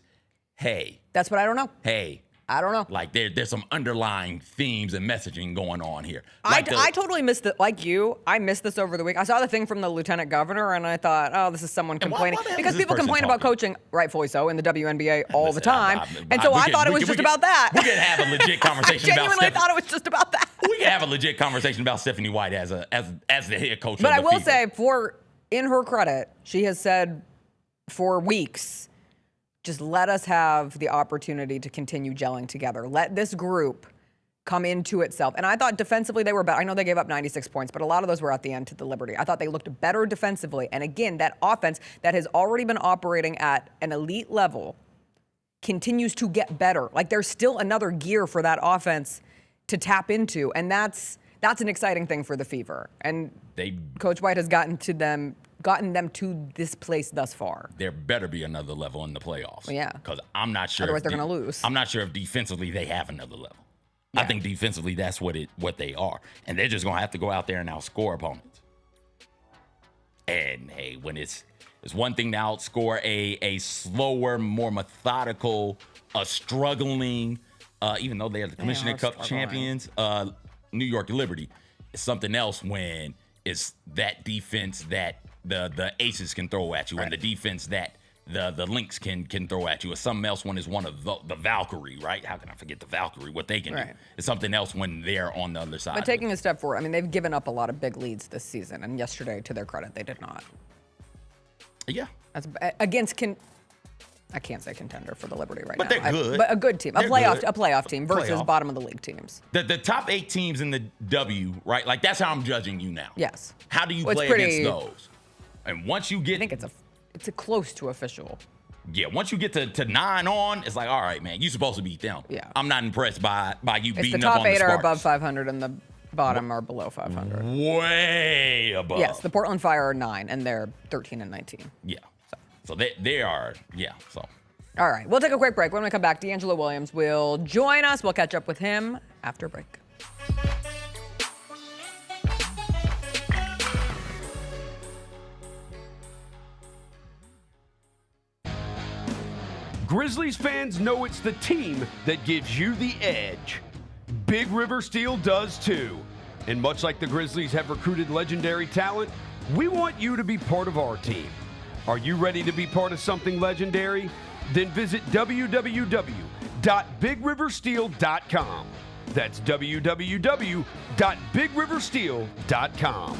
hey. That's what I don't know. Hey. I don't know. Like there's some underlying themes and messaging going on here. I totally missed it. Like you, I missed this over the week. I saw the thing from the lieutenant governor, and I thought, oh, this is someone complaining. Because people complain about coaching, rightfully so, in the WNBA all the time. And so I thought it was just about that. We can have a legit conversation about genuinely thought it was just about that. We can have a legit conversation about Stephanie White as the head coach. But of the I will Fever. say, in her credit, she has said for weeks, just let us have the opportunity to continue gelling together. Let this group come into itself. And I thought defensively they were better. I know they gave up 96 points, but a lot of those were at the end to the Liberty. I thought they looked better defensively. And again, that offense that has already been operating at an elite level continues to get better. Like there's still another gear for that offense to tap into. And that's an exciting thing for the Fever. And Coach White has gotten them to this place thus far. There better be another level in the playoffs. Well, yeah. Because I'm not sure. Otherwise, they're going to lose. I'm not sure if defensively they have another level. Yeah. I think defensively that's what they are. And they're just going to have to go out there and outscore opponents. And hey, when it's one thing to outscore a slower, more methodical, struggling, even though they are the Commissioner Cup champions, New York Liberty. It's something else when it's that defense that the aces can throw at you, and the defense that the Lynx can throw at you. Or something else when it's one of the Valkyrie, right? How can I forget the Valkyrie? What they can do. It's something else when they're on the other side. But taking a step forward, I mean, they've given up a lot of big leads this season, and yesterday, to their credit, they did not. Yeah. That's against I can't say contender for the Liberty right but now. They're good. But a good team, a playoff team versus bottom of the league teams. The top 8 teams in the W, right? Like that's how I'm judging you now. Yes. How do you play against those? And once you get, I think it's a close to official. Yeah, once you get to 9 on, it's like, all right, man, you're supposed to beat them. Yeah. I'm not impressed by you beating the up top on the 8 are Sparks. above 500 and the bottom are below 500. Way above. Yes, the Portland Fire are 9 and they're 13 and 19. Yeah. So they are, yeah. So. All right, we'll take a quick break. When we come back, D'Angelo Williams will join us. We'll catch up with him after break. Grizzlies fans know it's the team that gives you the edge. Big River Steel does too. And much like the Grizzlies have recruited legendary talent, we want you to be part of our team. Are you ready to be part of something legendary? Then visit www.bigriversteel.com. That's www.bigriversteel.com.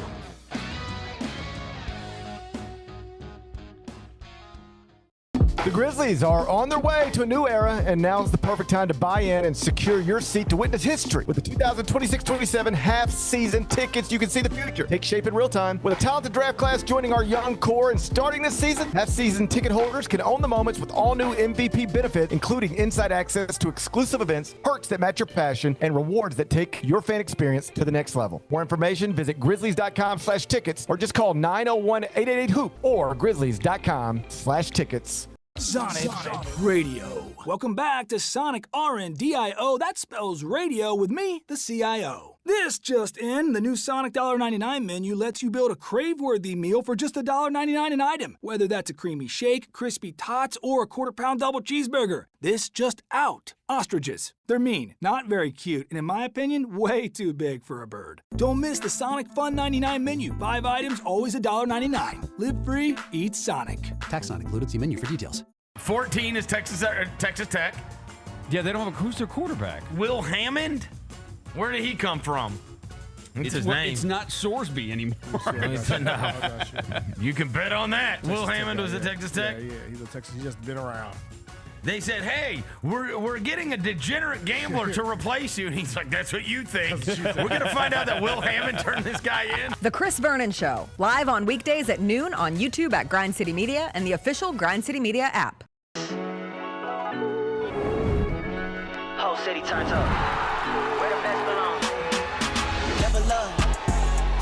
The Grizzlies are on their way to a new era, and now's the perfect time to buy in and secure your seat to witness history. With the 2026-27 half-season tickets, you can see the future take shape in real time. With a talented draft class joining our young core and starting this season, half-season ticket holders can own the moments with all new MVP benefits, including inside access to exclusive events, perks that match your passion, and rewards that take your fan experience to the next level. More information, visit grizzlies.com/tickets or just call 901-888-HOOP or grizzlies.com/tickets. Sonic Radio. Welcome back to Sonic RNDIO. That spells radio with me, the CIO. This just in, the new Sonic $1.99 menu lets you build a crave-worthy meal for just $1.99 an item. Whether that's a creamy shake, crispy tots, or a quarter-pound double cheeseburger. This just out. Ostriches. They're mean, not very cute, and in my opinion, way too big for a bird. Don't miss the Sonic Fun 99 menu. 5 items, always $1.99. Live free, eat Sonic. Tax not included. See menu for details. 14 is Texas Tech. Yeah, they don't have who's their quarterback? Will Hammond? Where did he come from? What's his name? It's not Sorsby anymore. No. You can bet on that. Texas Will Hammond Tech, was at Texas Tech? Yeah, he's a Texas. He's just been around. They said, hey, we're getting a degenerate gambler to replace you. And he's like, that's what you think. We're going to find out that Will Hammond turned this guy in. The Chris Vernon Show, live on weekdays at noon on YouTube at Grind City Media and the official Grind City Media app. Whole city turns up. Where the best belong. Never love.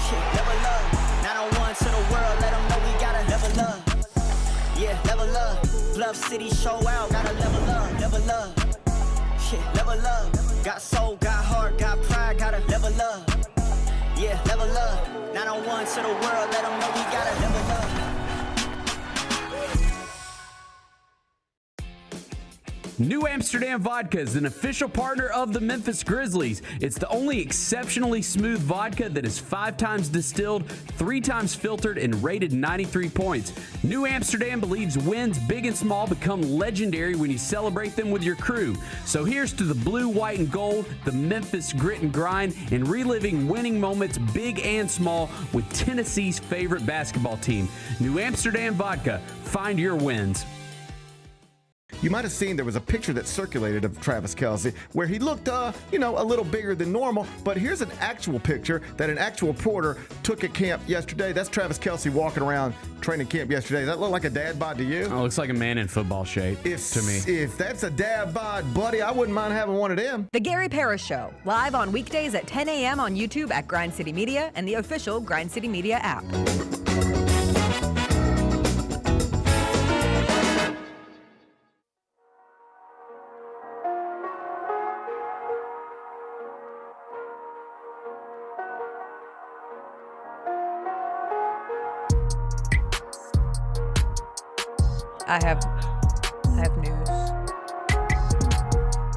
Shit, never love. 901 to the world, let them know we gotta never love. Yeah, never love. Bluff City show out, gotta level up, never love. Shit, never love. Got soul, got heart, got pride, gotta never love. Yeah, never love. 901 to the world, let them know we gotta never love. New Amsterdam Vodka is an official partner of the Memphis Grizzlies. It's the only exceptionally smooth vodka that is 5 times distilled, 3 times filtered, and rated 93 points. New Amsterdam believes wins big and small become legendary when you celebrate them with your crew. So here's to the blue, white, and gold, the Memphis grit and grind, and reliving winning moments big and small with Tennessee's favorite basketball team. New Amsterdam Vodka. Find your wins. You might have seen there was a picture that circulated of Travis Kelce where he looked, a little bigger than normal. But here's an actual picture that an actual reporter took at camp yesterday. That's Travis Kelce walking around training camp yesterday. Does that look like a dad bod to you? Oh, looks like a man in football shape to me. If that's a dad bod, buddy, I wouldn't mind having one of them. The Gary Parrish Show, live on weekdays at 10 a.m. on YouTube at Grind City Media and the official Grind City Media app. I have news. I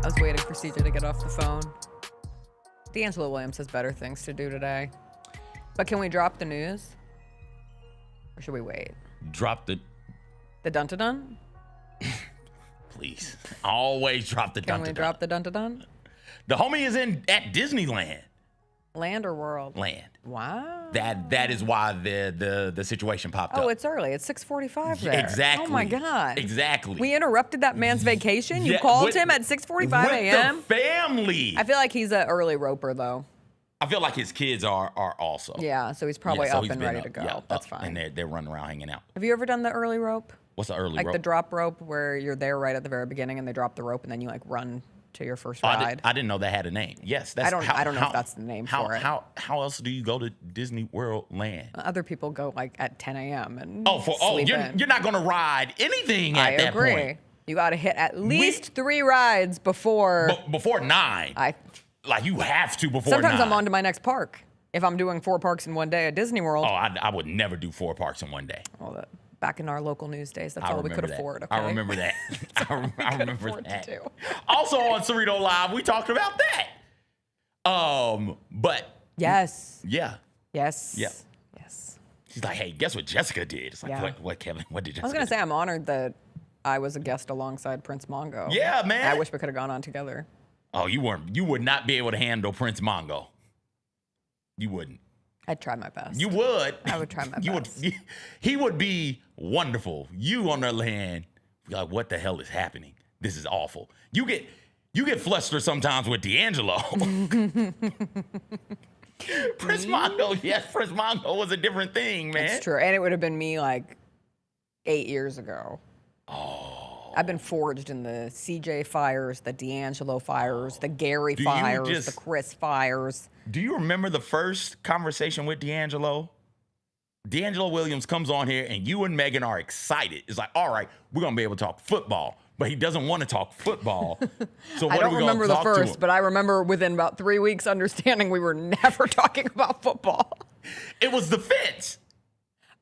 was waiting for CJ to get off the phone. D'Angelo Williams has better things to do today. But can we drop the news? Or should we wait? Drop the dun-to-dun? Please. Always drop the dun-to-dun. Can we drop the dun-to-dun? The homie is at Disneyland. Land or world? Land. Wow. That is why the situation popped up. Oh, it's early. It's 6:45 there. Exactly. Oh my God. Exactly. We interrupted that man's vacation? You Yeah, called him at 6:45 a.m.? With the family. I feel like he's an early roper, though. I feel like his kids are also. Yeah, so he's probably up he's and been ready up. to go. Yeah, That's up, fine. And they're running around hanging out. Have you ever done the early rope? What's the early like rope? the drop rope where you're there right at the very beginning and they drop the rope and then you like run to your first ride? I didn't know that had a name. Yes, that's I don't know if that's the name for it. How else do you go to Disney World Land? Other people go like at 10 a.m. and you're not gonna ride anything at that agree. point. You got to hit at least 3 rides before before 9. Like you have to before 9. Sometimes I'm on to my next park. If I'm doing 4 parks in one day at Disney World. Oh, I would never do 4 parks in one day. Well, back in our local news days, that's all we could afford. Okay? I remember that. I remember that. Also on Cerrito Live, we talked about that. But yes. Yeah. Yes. Yeah. Yes. She's like, hey, guess what Jessica did? It's like, what, Kevin? What did Jessica I was gonna say I'm honored that I was a guest alongside Prince Mongo. Yeah, man. I wish we could have gone on together. Oh, you would not be able to handle Prince Mongo. You wouldn't. I'd try my best. You would. I would try my best. He would be wonderful. You, on the other hand, be like, what the hell is happening? This is awful. You get flustered sometimes with D'Angelo. Prince Mongo, yes, Prince Mongo was a different thing, man. It's true. And it would have been me like 8 years ago. Oh. I've been forged in the CJ fires, the D'Angelo fires, the Gary fires, the Chris fires. Do you remember the first conversation with D'Angelo? D'Angelo Williams comes on here and you and Megan are excited. It's like, all right, we're going to be able to talk football. But he doesn't want to talk football. So what I don't remember the first, but I remember within about 3 weeks understanding we were never talking about football. It was the fence.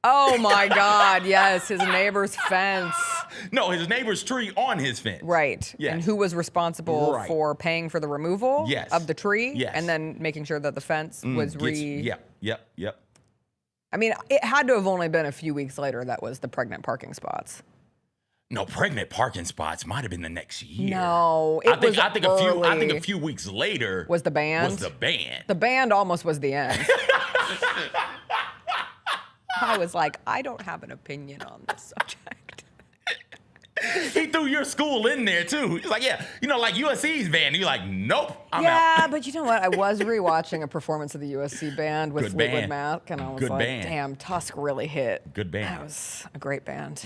Oh my God, yes, his neighbor's fence. No, his neighbor's tree on his fence. Right. Yes. And who was responsible for paying for the removal of the tree? Yes. And then making sure that the fence was Yep. I mean, it had to have only been a few weeks later that was the pregnant parking spots. No, pregnant parking spots might have been the next year. No, I think a few weeks later was the band. The band almost was the end. I was like, I don't have an opinion on this subject. He threw your school in there too. He's like, yeah, like USC's band. You're like, nope, I'm out. out. But you know what? I was rewatching a performance of the USC band with Fleetwood Mac, and I was like, damn, Tusk really hit. Good band. That was a great band.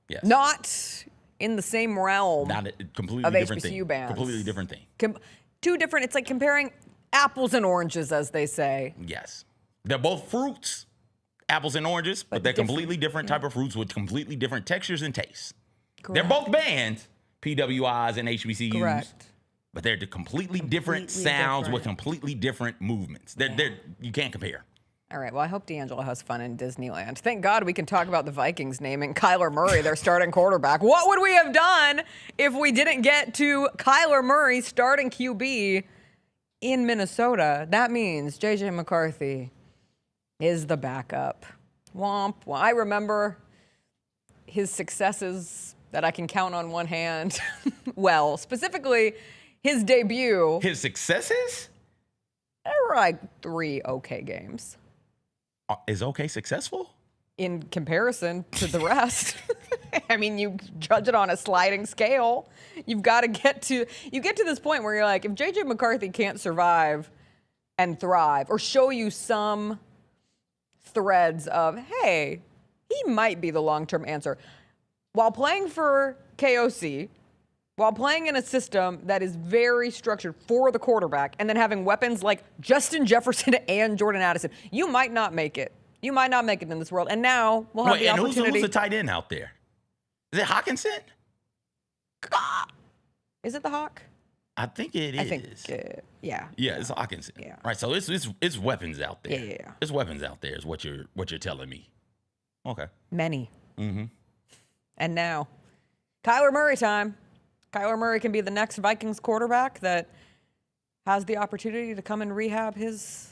Yes. Not in the same realm Not a completely of different HBCU thing. bands. Completely different thing. Two different, it's like comparing apples and oranges, as they say. Yes. They're both fruits, apples and oranges, but they're completely different type of fruits with completely different textures and tastes. Correct. They're both bands, PWIs and HBCUs. Correct. But they're completely different sounds with completely different movements. You can't compare. All right, well, I hope D'Angelo has fun in Disneyland. Thank God we can talk about the Vikings naming Kylar Murray their starting quarterback. What would we have done if we didn't get to Kylar Murray starting QB in Minnesota? That means J.J. McCarthy is the backup. Womp womp. I remember his successes that I can count on one hand. Well, specifically his debut. His successes? There were like 3 okay games. Is okay successful? In comparison to the rest. I mean, you judge it on a sliding scale. You've got to get to this point where you're like, if J.J. McCarthy can't survive and thrive or show you some threads of, hey, he might be the long-term answer. While playing for KOC, while playing in a system that is very structured for the quarterback, and then having weapons like Justin Jefferson and Jordan Addison, you might not make it. You might not make it in this world. And now we'll have the opportunity. Who's the tight end out there? Is it Hawkinson? Is it the Hawk? I think it is. I think, yeah. Yeah, it's Hawkinson. Yeah. Right, so it's weapons out there. Yeah. It's weapons out there is what you're telling me. Okay. Many. Mm-hmm. And now Kylar Murray time. Kylar Murray can be the next Vikings quarterback that has the opportunity to come and rehab his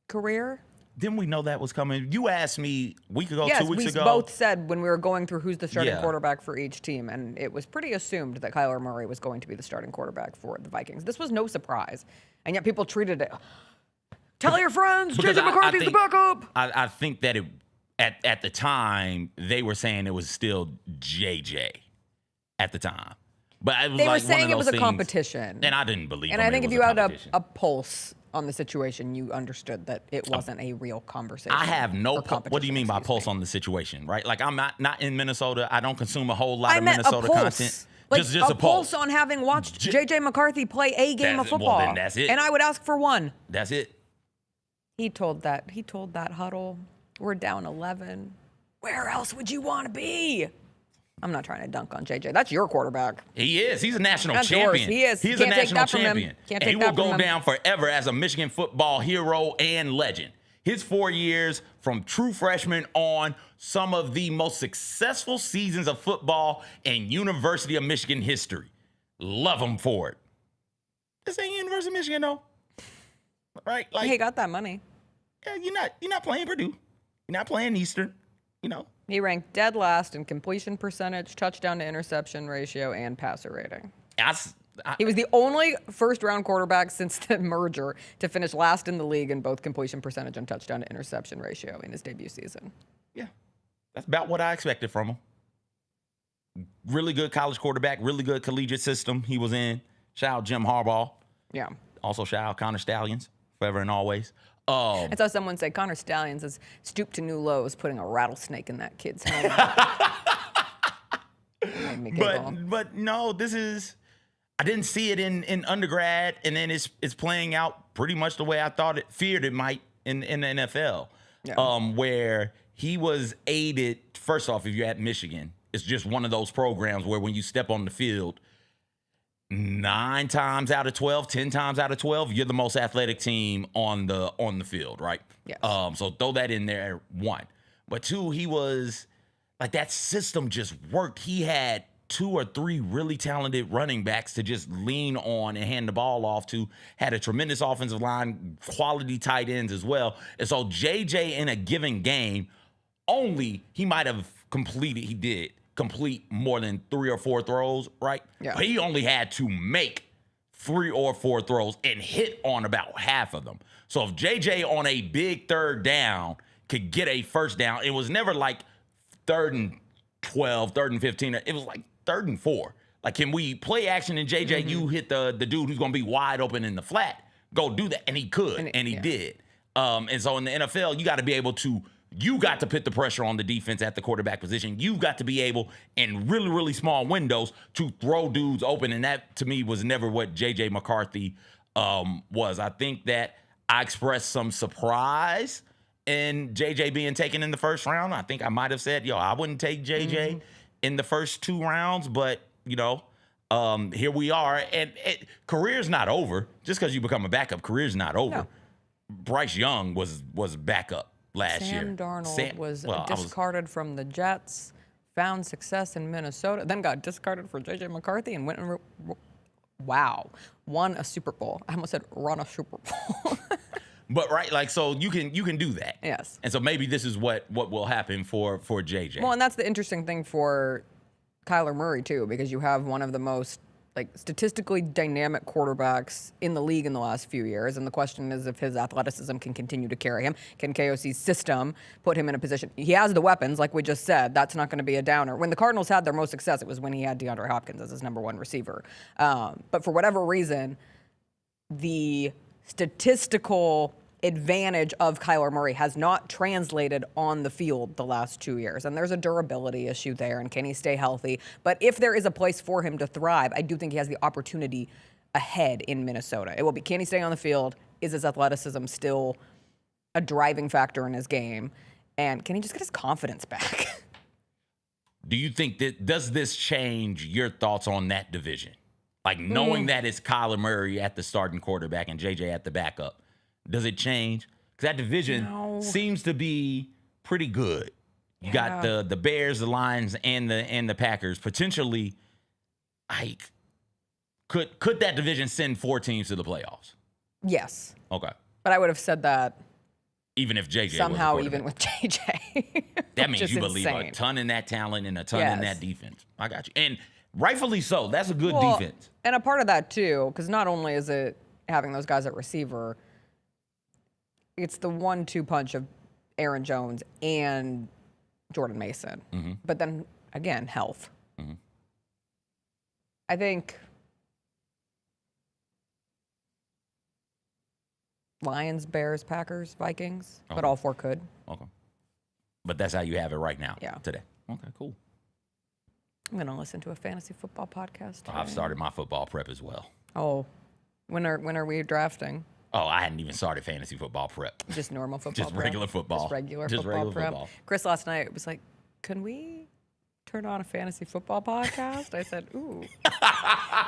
career. Didn't we know that was coming? You asked me a week ago, Yes, 2 weeks ago. we both said when we were going through who's the starting Yeah. quarterback for each team, and it was pretty assumed that Kylar Murray was going to be the starting quarterback for the Vikings. This was no surprise, and yet people treated it. Tell your friends, Because J.J. McCarthy's the backup. I think that at the time they were saying it was still JJ at the time, but it was They were like saying one of it was those a things- competition, and I didn't believe. And them. I think It if was you had competition. a pulse on the situation, you understood that it wasn't a real conversation. I have no. or What do you mean by pulse on the situation, right? Like I'm not in Minnesota. I don't consume a whole lot I of meant Minnesota a pulse. content. Like just a pulse on having watched J.J. McCarthy play a game of Well, football. then that's it. And I would ask for one. That's it. He told that huddle, we're down 11. Where else would you want to be? I'm not trying to dunk on JJ. That's your quarterback. He is. He's a national That's champion. yours. He is. He's Can't a take national that from him. champion. Can't And take he that will from go him. down forever as a Michigan football hero and legend. His 4 years from true freshman on, some of the most successful seasons of football in University of Michigan history. Love him for it. This ain't University of Michigan though, right? Like He got that money. Yeah, you're not playing Purdue. You're not playing Eastern. You know. He ranked dead last in completion percentage, touchdown to interception ratio, and passer rating. He was the only first-round quarterback since the merger to finish last in the league in both completion percentage and touchdown to interception ratio in his debut season. Yeah, that's about what I expected from him. Really good college quarterback, really good collegiate system he was in. Shout out Jim Harbaugh. Yeah. Also shout out Connor Stallions, forever and always. I saw someone say Connor Stallions has stooped to new lows, putting a rattlesnake in that kid's helmet. Made me giggle. But no, this is. I didn't see it in undergrad, and then it's playing out pretty much the way I feared it might in the NFL, where he was aided. First off, if you're at Michigan, it's just one of those programs where when you step on the field, 9 times out of 12, 10 times out of 12, you're the most athletic team on the field, right? Yes. So throw that in there, 1. But 2, he was like that system just worked. He had 2 or 3 really talented running backs to just lean on and hand the ball off to. Had a tremendous offensive line, quality tight ends as well. And so JJ in a given game, he might have complete more than 3 or 4 throws, right? Yeah. But he only had to make 3 or 4 throws and hit on about half of them. So if JJ on a big third down could get a first down, it was never like 3rd and 12, 3rd and 15. It was like 3rd and 4. Like, can we play action and JJ, you hit the dude who's going to be wide open in the flat, go do that. And he could, and he did. And so in the NFL, you got to be able to You got to put the pressure on the defense at the quarterback position. You've got to be able, in really, really small windows, to throw dudes open. And that, to me, was never what J.J. McCarthy was. I think that I expressed some surprise in J.J. being taken in the first round. I think I might have said, I wouldn't take J.J. in the first 2 rounds. But, here we are. And career's not over. Just because you become a backup, career's not over. No. Bryce Young was backup last year. Sam Darnold was discarded from the Jets, found success in Minnesota, then got discarded for J.J. McCarthy and went and won a Super Bowl. I almost said run a Super Bowl. But so you can do that. Yes. And so maybe this is what will happen for J.J. Well, and that's the interesting thing for Kylar Murray too, because you have one of the most statistically dynamic quarterbacks in the league in the last few years. And the question is if his athleticism can continue to carry him. Can KOC's system put him in a position? He has the weapons, like we just said. That's not going to be a downer. When the Cardinals had their most success, it was when he had DeAndre Hopkins as his number 1 receiver. But for whatever reason, the statistical advantage of Kylar Murray has not translated on the field the last 2 years. And there's a durability issue there, and can he stay healthy? But if there is a place for him to thrive, I do think he has the opportunity ahead in Minnesota. It will be, can he stay on the field? Is his athleticism still a driving factor in his game? And can he just get his confidence back? Do you think does this change your thoughts on that division? Like knowing that it's Kylar Murray at the starting quarterback and JJ at the backup. Does it change? Because that division seems to be pretty good. You got the Bears, the Lions, and the Packers potentially like, could that division send 4 teams to the playoffs? Yes. Okay. But I would have said that even if JJ somehow, was even with JJ. That means you insane. believe a ton in that talent and a ton in that defense. I got you. And rightfully so. That's a good defense. And a part of that, too, because not only is it having those guys at receiver, it's the 1-2 punch of Aaron Jones and Jordan Mason. Mm-hmm. But then, again, health. Mm-hmm. I think Lions, Bears, Packers, Vikings, but all 4 could. Okay. But that's how you have it right now. Yeah. Today. Okay, cool. I'm going to listen to a fantasy football podcast today. I've started my football prep as well. Oh, when are we drafting? Oh, I hadn't even started fantasy football prep. Just normal football Just prep? regular football. Just regular Just football regular prep. football. Chris last night was like, can we turn on a fantasy football podcast? I said, ooh.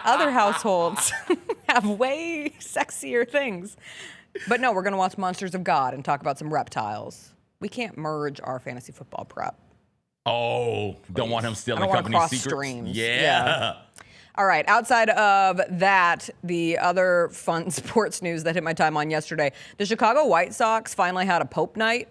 Other households have way sexier things. But no, we're going to watch Monsters of God and talk about some reptiles. We can't merge our fantasy football prep. Oh, don't want him stealing company cross secrets? streams. Yeah. All right, outside of that, the other fun sports news that hit my timeline yesterday, the Chicago White Sox finally had a Pope night.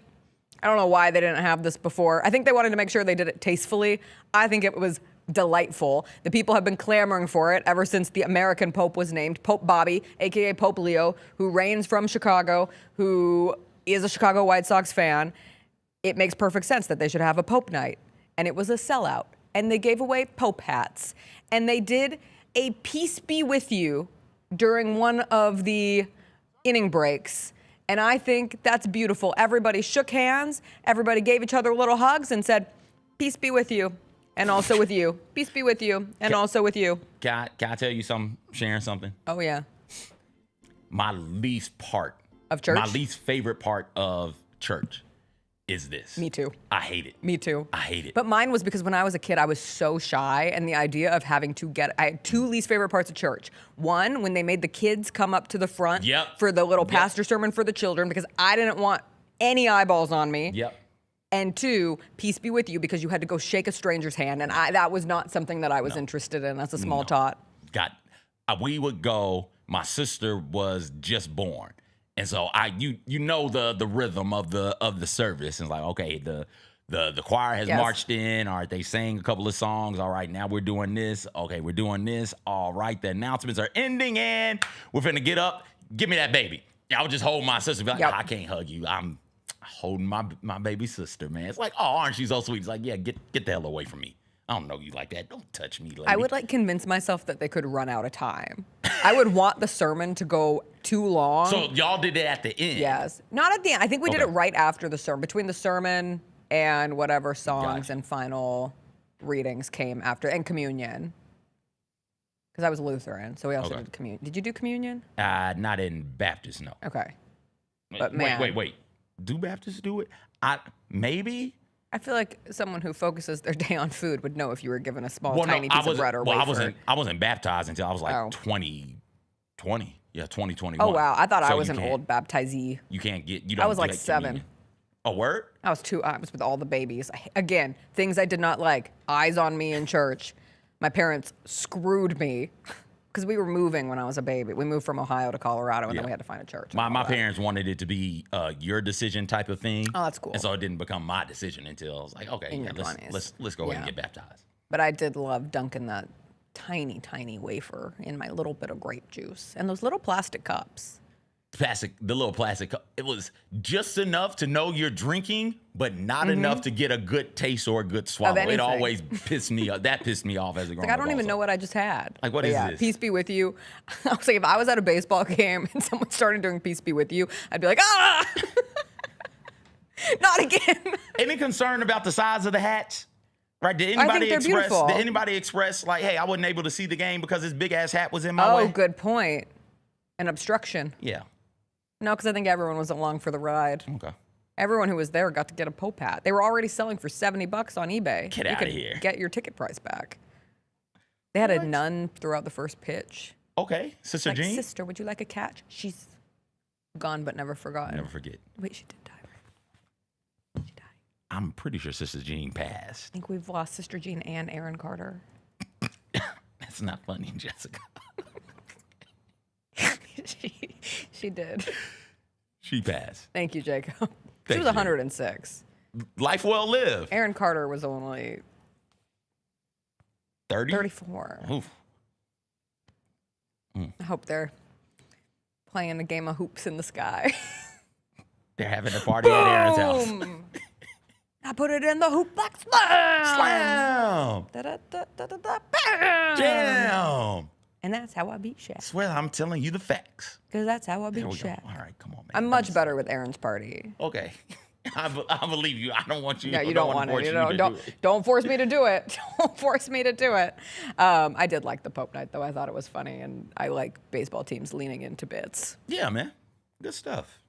I don't know why they didn't have this before. I think they wanted to make sure they did it tastefully. I think it was delightful. The people have been clamoring for it ever since the American Pope was named, Pope Bobby, a.k.a. Pope Leo, who reigns from Chicago, who is a Chicago White Sox fan. It makes perfect sense that they should have a Pope night. And it was a sellout. And they gave away Pope hats. And they did a peace be with you during one of the inning breaks. And I think that's beautiful. Everybody shook hands. Everybody gave each other little hugs and said, peace be with you. And also with you. Peace be with you. And also with you. Can I tell you something, sharing something? Oh, yeah. My least part. Of church? My least favorite part of church is this. Me too. I hate it. Me too. I hate it. But mine was because when I was a kid, I was so shy. And the idea of having to I had 2 least favorite parts of church. One, when they made the kids come up to the front for the little pastor sermon for the children, because I didn't want any eyeballs on me. Yep. And 2, peace be with you, because you had to go shake a stranger's hand. And that was not something that I was interested in as a small tot. We would go, my sister was just born. And so you know the rhythm of the service. And it's like, okay, the choir has marched in. All right, they sang a couple of songs. All right, now we're doing this. Okay, we're doing this. All right, the announcements are ending and we're finna get up. Give me that baby. I would just hold my sister. Be like, I can't hug you. I'm holding my baby sister, man. It's like, oh, aren't you so sweet? It's like, yeah, get the hell away from me. I don't know you like that. Don't touch me, lady. I would convince myself that they could run out of time. I would want the sermon to go too long. So y'all did it at the end? Yes. Not at the end. I think we did it right after the sermon, between the sermon and whatever songs and final readings came after, and communion. Because I was Lutheran, so we also did communion. Did you do communion? Not in Baptist, no. Okay. But man. Wait. Do Baptists do it? Maybe. I feel like someone who focuses their day on food would know if you were given a small, tiny piece of bread or wafer. I wasn't baptized until I was like 2020. Yeah, 2021. Oh, wow. I thought I was an old baptizee. You can't get, you don't I was like get 7. communion. A word? I was with all the babies. Again, things I did not like. Eyes on me in church. My parents screwed me because we were moving when I was a baby. We moved from Ohio to Colorado, and then we had to find a church. My parents wanted it to be your decision type of thing. Oh, that's cool. And so it didn't become my decision until I was like, okay, let's go ahead and get baptized. But I did love dunking that tiny, tiny wafer in my little bit of grape juice and those little plastic cups. The little plastic cup. It was just enough to know you're drinking, but not enough to get a good taste or a good swallow. It always pissed me off. That pissed me off as a grown-up. I don't even know what I just had. Like, what is this? Peace be with you. I was like, if I was at a baseball game and someone started doing peace be with you, I'd be like, ah! Not again. Any concern about the size of the hats? Right? Did anybody express like, hey, I wasn't able to see the game because this big ass hat was in my way? Oh, good point. An obstruction. Yeah. No, because I think everyone was along for the ride. Okay. Everyone who was there got to get a Pope hat. They were already selling for $70 on eBay. Get out of here. Get your ticket price back. They had a nun throughout the first pitch. Okay. Sister Jean? Sister, would you like a catch? She's gone but never forgotten. Never forget. Wait, she did die, right? She died. I'm pretty sure Sister Jean passed. I think we've lost Sister Jean and Aaron Carter. That's not funny, Jessica. She did. She passed. Thank you, Jacob. She Thank was you. 106. Life well lived. Aaron Carter was only 30? 34. Oof. I hope they're playing a game of hoops in the sky. They're having a party at Aaron's house. Boom! I put it in the hoop like slam! Slam! Da-da-da-da-da-da, bam! Jam! And that's how I beat Shaq. Swear I'm telling you the facts. Because that's how I beat There we go. Shaq. All right, come on, man. I'm much better with Aaron's party. Okay. I believe you. I don't want you. No, you don't want force it. you to do it. Don't force me to do it. Don't force me to do it. I did like the Pope Night, though. I thought it was funny, and I like baseball teams leaning into bits. Yeah, man. Good stuff.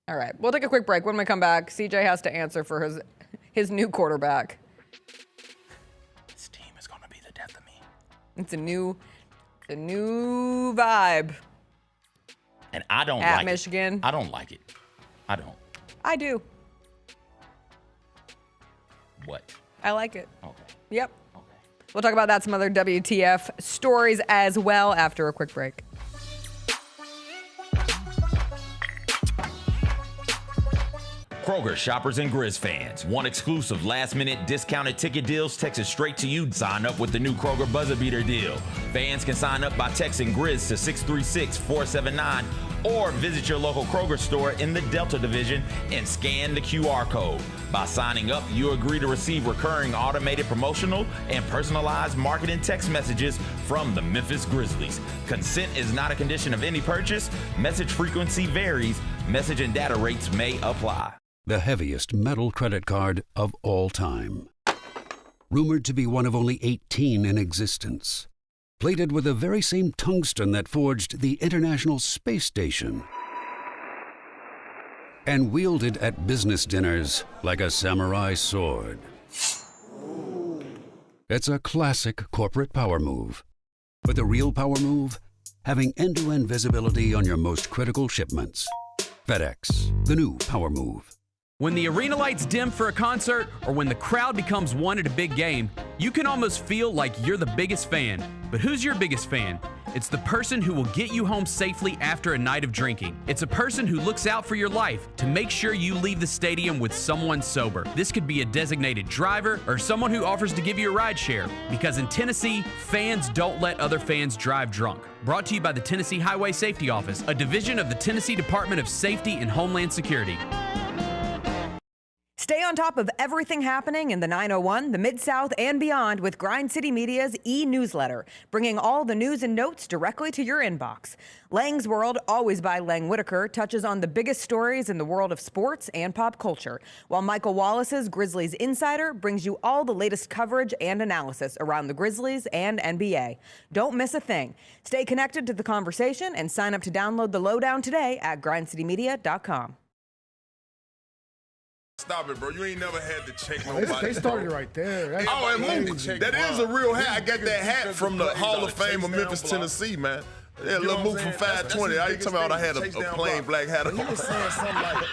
All right, we'll take a quick break. When we come back, CJ has to answer for his new quarterback. This team is going to be the death of me. It's a new vibe. And I don't At like Michigan. it. I don't like it. I don't. I do. What? I like it. Okay. Yep. Okay. We'll talk about that, some other WTF stories as well after a quick break. Kroger shoppers and Grizz fans. Want exclusive last-minute discounted ticket deals texted straight to you? Sign up with the new Kroger Buzzer Beater deal. Fans can sign up by texting Grizz to 636-479 or visit your local Kroger store in the Delta Division and scan the QR code. By signing up, you agree to receive recurring automated promotional and personalized marketing text messages from the Memphis Grizzlies. Consent is not a condition of any purchase. Message frequency varies. Message and data rates may apply. The heaviest metal credit card of all time. Rumored to be one of only 18 in existence. Plated with the very same tungsten that forged the International Space Station. And wielded at business dinners like a samurai sword. It's a classic corporate power move. But the real power move? Having end-to-end visibility on your most critical shipments. FedEx, the new power move. When the arena lights dim for a concert or when the crowd becomes one at a big game, you can almost feel like you're the biggest fan. But who's your biggest fan? It's the person who will get you home safely after a night of drinking. It's a person who looks out for your life to make sure you leave the stadium with someone sober. This could be a designated driver or someone who offers to give you a ride share. Because in Tennessee, fans don't let other fans drive drunk. Brought to you by the Tennessee Highway Safety Office, a division of the Tennessee Department of Safety and Homeland Security. Stay on top of everything happening in the 901, the Mid-South, and beyond with Grind City Media's e-newsletter, bringing all the news and notes directly to your inbox. Lang's World, always by Lang Whitaker, touches on the biggest stories in the world of sports and pop culture, while Michael Wallace's Grizzlies Insider brings you all the latest coverage and analysis around the Grizzlies and NBA. Don't miss a thing. Stay connected to the conversation and sign up to download the lowdown today at grindcitymedia.com. Stop it, bro. You ain't never had to check nobody. They started right there. That's crazy. That is a real hat. I got that hat from the Hall of Fame of Memphis, Tennessee, man. Yeah, a little move from 520. How you talking about I had a plain black hat on? He was saying something like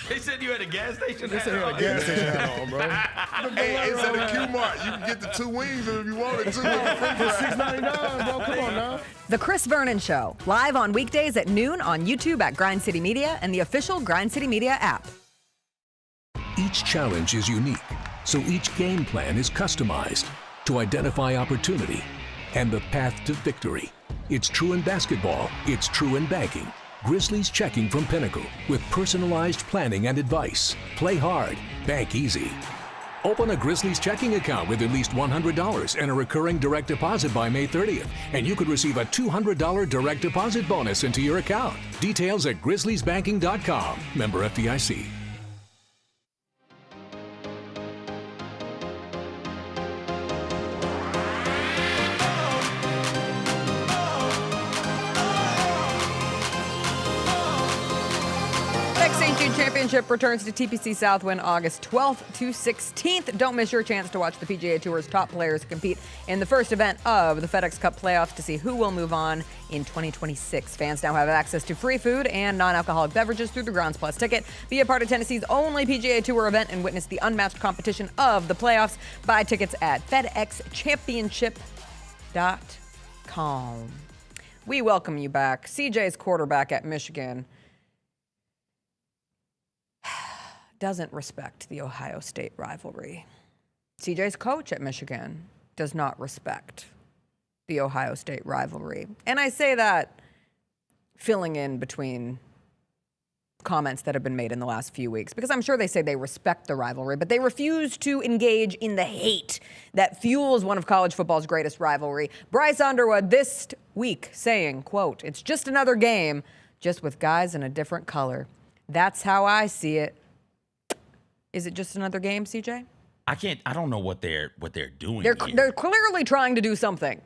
They said you had a gas station They said he had a gas station hat on, bro. Hey, it's at the Q-Mart. You can get the 2 wings if you wanted to. For $6.99, bro. Come on now. The Chris Vernon Show, live on weekdays at noon on YouTube at Grind City Media and the official Grind City Media app. Each challenge is unique, so each game plan is customized to identify opportunity and the path to victory. It's true in basketball, it's true in banking. Grizzlies Checking from Pinnacle with personalized planning and advice. Play hard, bank easy. Open a Grizzlies checking account with at least $100 and a recurring direct deposit by May 30th, and you could receive a $200 direct deposit bonus into your account. Details at grizzliesbanking.com. Member FDIC. Championship returns to TPC Southwind August 12th to 16th. Don't miss your chance to watch the PGA Tour's top players compete in the first event of the FedEx Cup playoffs to see who will move on in 2026. Fans now have access to free food and non-alcoholic beverages through the Grounds Plus ticket. Be a part of Tennessee's only PGA Tour event and witness the unmatched competition of the playoffs. Buy tickets at FedExChampionship.com. calm. We welcome you back. CJ's quarterback at Michigan doesn't respect the Ohio State rivalry. CJ's coach at Michigan does not respect the Ohio State rivalry. And I say that filling in between comments that have been made in the last few weeks, because I'm sure they say they respect the rivalry, but they refuse to engage in the hate that fuels one of college football's greatest rivalry. Bryce Underwood this week saying, quote, "It's just another game, just with guys in a different color. That's how I see it." Is it just another game, CJ? I don't know what they're doing. They're clearly trying to do something.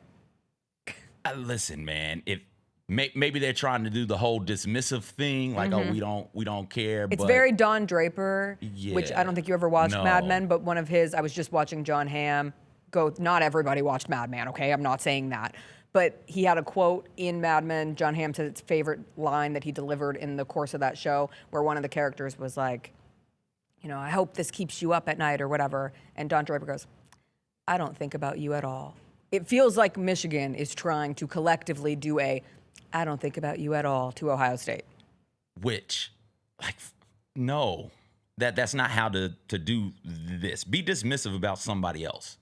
Listen, man, if maybe they're trying to do the whole dismissive thing, like, oh, we don't care. It's but very Don Draper, yeah, which I don't think you ever watched Mad Men, but one of his, I was just watching John Hamm go, not everybody watched Mad Men, okay? I'm not saying that. But he had a quote in Mad Men. John Hamm said it's favorite line that he delivered in the course of that show, where one of the characters was like, you know, "I hope this keeps you up at night," or whatever. And Don Draper goes, "I don't think about you at all." It feels like Michigan is trying to collectively do "I don't think about you at all" to Ohio State. Which, like, no, that's not how to do this. Be dismissive about somebody else.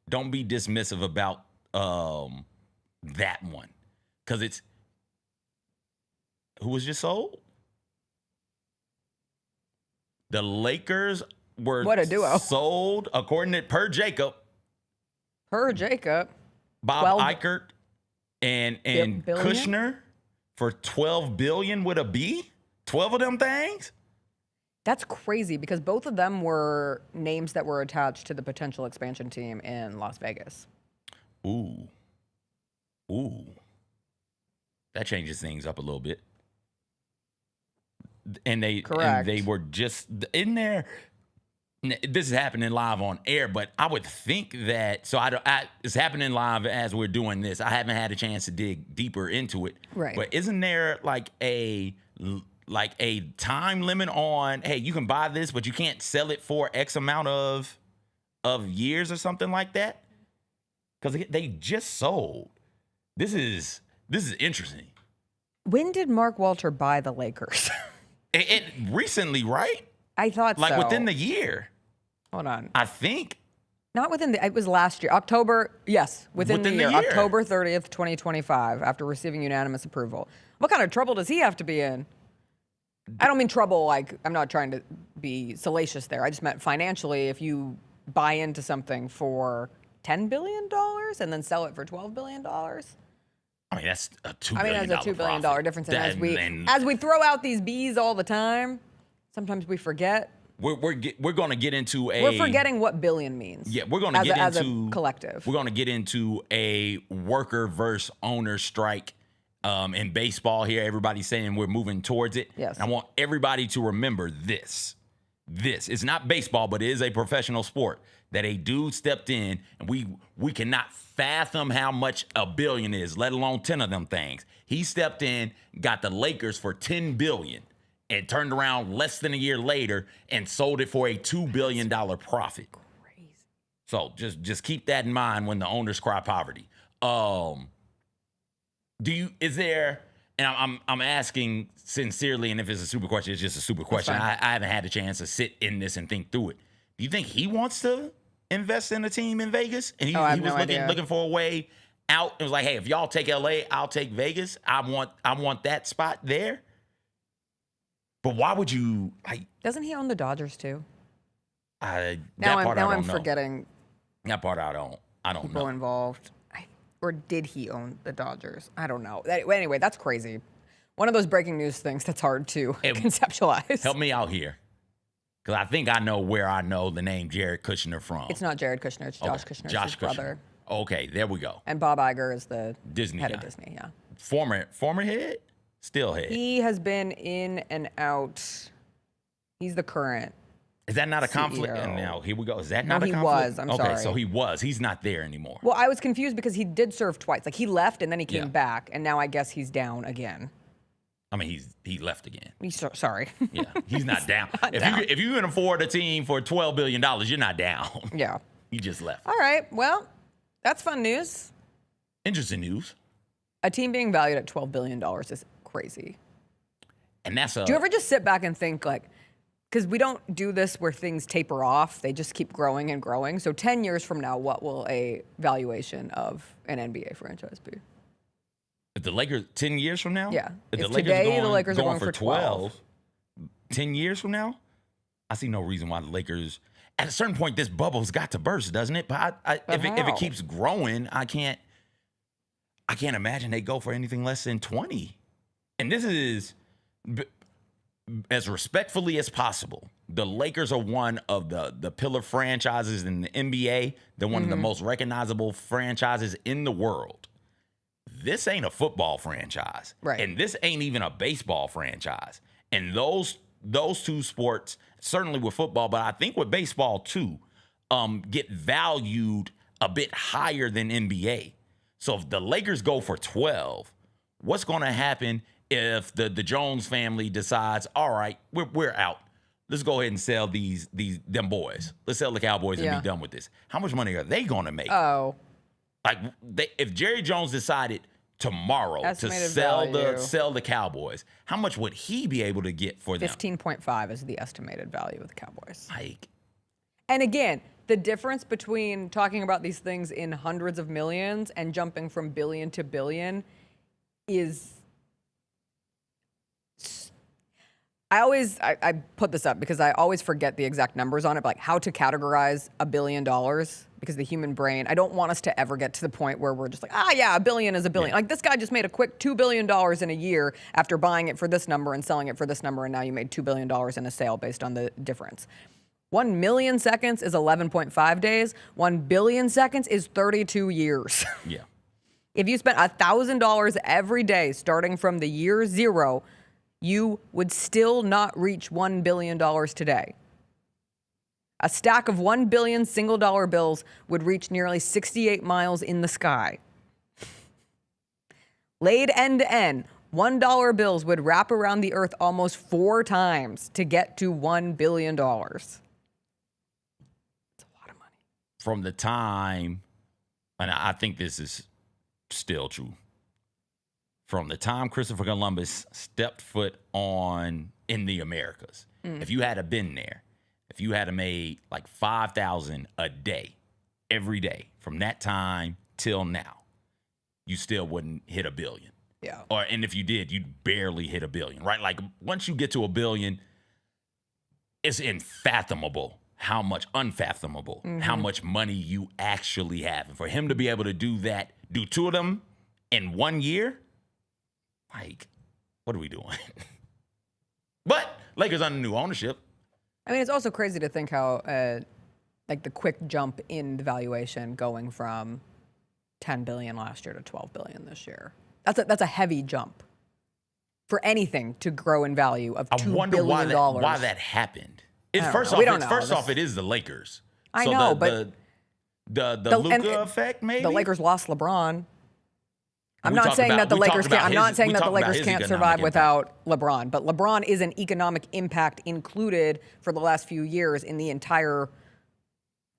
Don't be dismissive about that one, because it's who was just sold. The Lakers were what a duo. Sold according to Per Jacob, Bob Iker, and Kushner for $12 billion with a B. 12 of them things. That's crazy, because both of them were names that were attached to the potential expansion team in Las Vegas. Ooh. That changes things up a little bit. And they were just in there. This is happening live on air, but I would think that, so it's happening live as we're doing this. I haven't had a chance to dig deeper into it. Right. But isn't there like a time limit on, hey, you can buy this, but you can't sell it for X amount of years or something like that? Because they just sold. This is interesting. When did Mark Walter buy the Lakers? It recently, right? I thought so. Like within the year. Hold on. I think. Not within it was last year. October, yes, within the year. October 30th, 2025, after receiving unanimous approval. What kind of trouble does he have to be in? I don't mean trouble like, I'm not trying to be salacious there. I just meant financially, if you buy into something for $10 billion and then sell it for $12 billion. I mean, that's a $2 billion that's a $2 billion difference. And as we throw out these B's all the time, sometimes we forget. We're going to get into we're forgetting what billion means. Yeah, we're going to get into as a collective. We're going to get into a worker versus owner strike in baseball here. Everybody's saying we're moving towards it. Yes. And I want everybody to remember this. It's not baseball, but it is a professional sport. That a dude stepped in, and we cannot fathom how much a billion is, let alone 10 of them things. He stepped in, got the Lakers for $10 billion, and turned around less than a year later and sold it for a $2 billion profit. Crazy. So just keep that in mind when the owners cry poverty. Is there? And I'm asking sincerely, and if it's a super question, it's just a super question. I haven't had a chance to sit in this and think through it. Do you think he wants to invest in a team in Vegas? And he was looking for a way out. It was like, hey, if y'all take LA, I'll take Vegas. I want that spot there. But why would you like? Doesn't he own the Dodgers too? Now I'm forgetting. That part I don't know. People involved. Or did he own the Dodgers? I don't know. Anyway, that's crazy. One of those breaking news things that's hard to conceptualize. Help me out here. Because I think I know where I know the name Jared Kushner from. It's not Jared Kushner. It's Josh Kushner. Josh Kushner. Brother. Okay, there we go. And Bob Iger is the Disney head guy. of Disney, yeah. Former head? Still head. He has been in and out. He's the current. Is that not a conflict? CEO. Now, here we go. Is that not a conflict? No, he was. I'm sorry. Okay, so he was. He's not there anymore. Well, I was confused because he did serve twice. Like, he left and then he came back, and now I guess he's down again. I mean, he left again. Sorry. Yeah, he's not down. If you can afford a team for $12 billion, you're not down. Yeah. He just left. All right. Well, that's fun news. Interesting news. A team being valued at $12 billion is crazy. And that's a. Do you ever just sit back and think, like, because we don't do this where things taper off, they just keep growing and growing. So 10 years from now, what will a valuation of an NBA franchise be? If the Lakers, 10 years from now? Yeah. If the Today the Lakers are going for 12. 10 years from now, I see no reason why the Lakers, at a certain point, this bubble's got to burst, doesn't it? But if it keeps growing, I can't imagine they go for anything less than 20. And this is, as respectfully as possible, the Lakers are one of the pillar franchises in the NBA. They're one of the most recognizable franchises in the world. This ain't a football franchise. Right. And this ain't even a baseball franchise. And those two sports, certainly with football, but I think with baseball too, get valued a bit higher than NBA. So if the Lakers go for 12, what's going to happen if the Jones family decides, all right, we're out. Let's go ahead and sell them boys. Let's sell the Cowboys and be done with this. How much money are they going to make? Oh. Like if Jerry Jones decided tomorrow Estimated to sell the Cowboys, how much would he be able to get for them? 15.5 is the estimated value of the Cowboys. Like, and again, the difference between talking about these things in hundreds of millions and jumping from billion to billion is. I put this up because I always forget the exact numbers on it, but like how to categorize $1 billion, because the human brain, I don't want us to ever get to the point where we're just like, $1 billion is $1 billion. Like this guy just made a quick $2 billion in a year after buying it for this number and selling it for this number, and now you made $2 billion in a sale based on the difference. 1 million seconds is 11.5 days. 1 billion seconds is 32 years. Yeah. If you spent $1,000 every day starting from the year zero, you would still not reach $1 billion today. A stack of 1 billion single dollar bills would reach nearly 68 miles in the sky. Laid end to end, $1 bills would wrap around the earth almost 4 times to get to $1 billion. It's a lot of money. From the time, and I think this is still true, from the time Christopher Columbus stepped foot in the Americas, if you had been there, if you had made like 5,000 a day, every day, from that time till now, you still wouldn't hit $1 billion. Yeah. And if you did, you'd barely hit $1 billion, right? Like once you get to $1 billion, it's unfathomable how much money you actually have. And for him to be able to do 2 of them in 1 year, like, what are we doing? But Lakers under new ownership. I mean, it's also crazy to think how, like, the quick jump in the valuation going from $10 billion last year to $12 billion this year. That's a heavy jump for anything to grow in value of $2 billion. I wonder why that happened. First off, it is the Lakers. I know, but the Luka effect, maybe the Lakers lost LeBron. I'm not saying that the Lakers can't survive without LeBron, but LeBron is an economic impact included for the last few years in the entire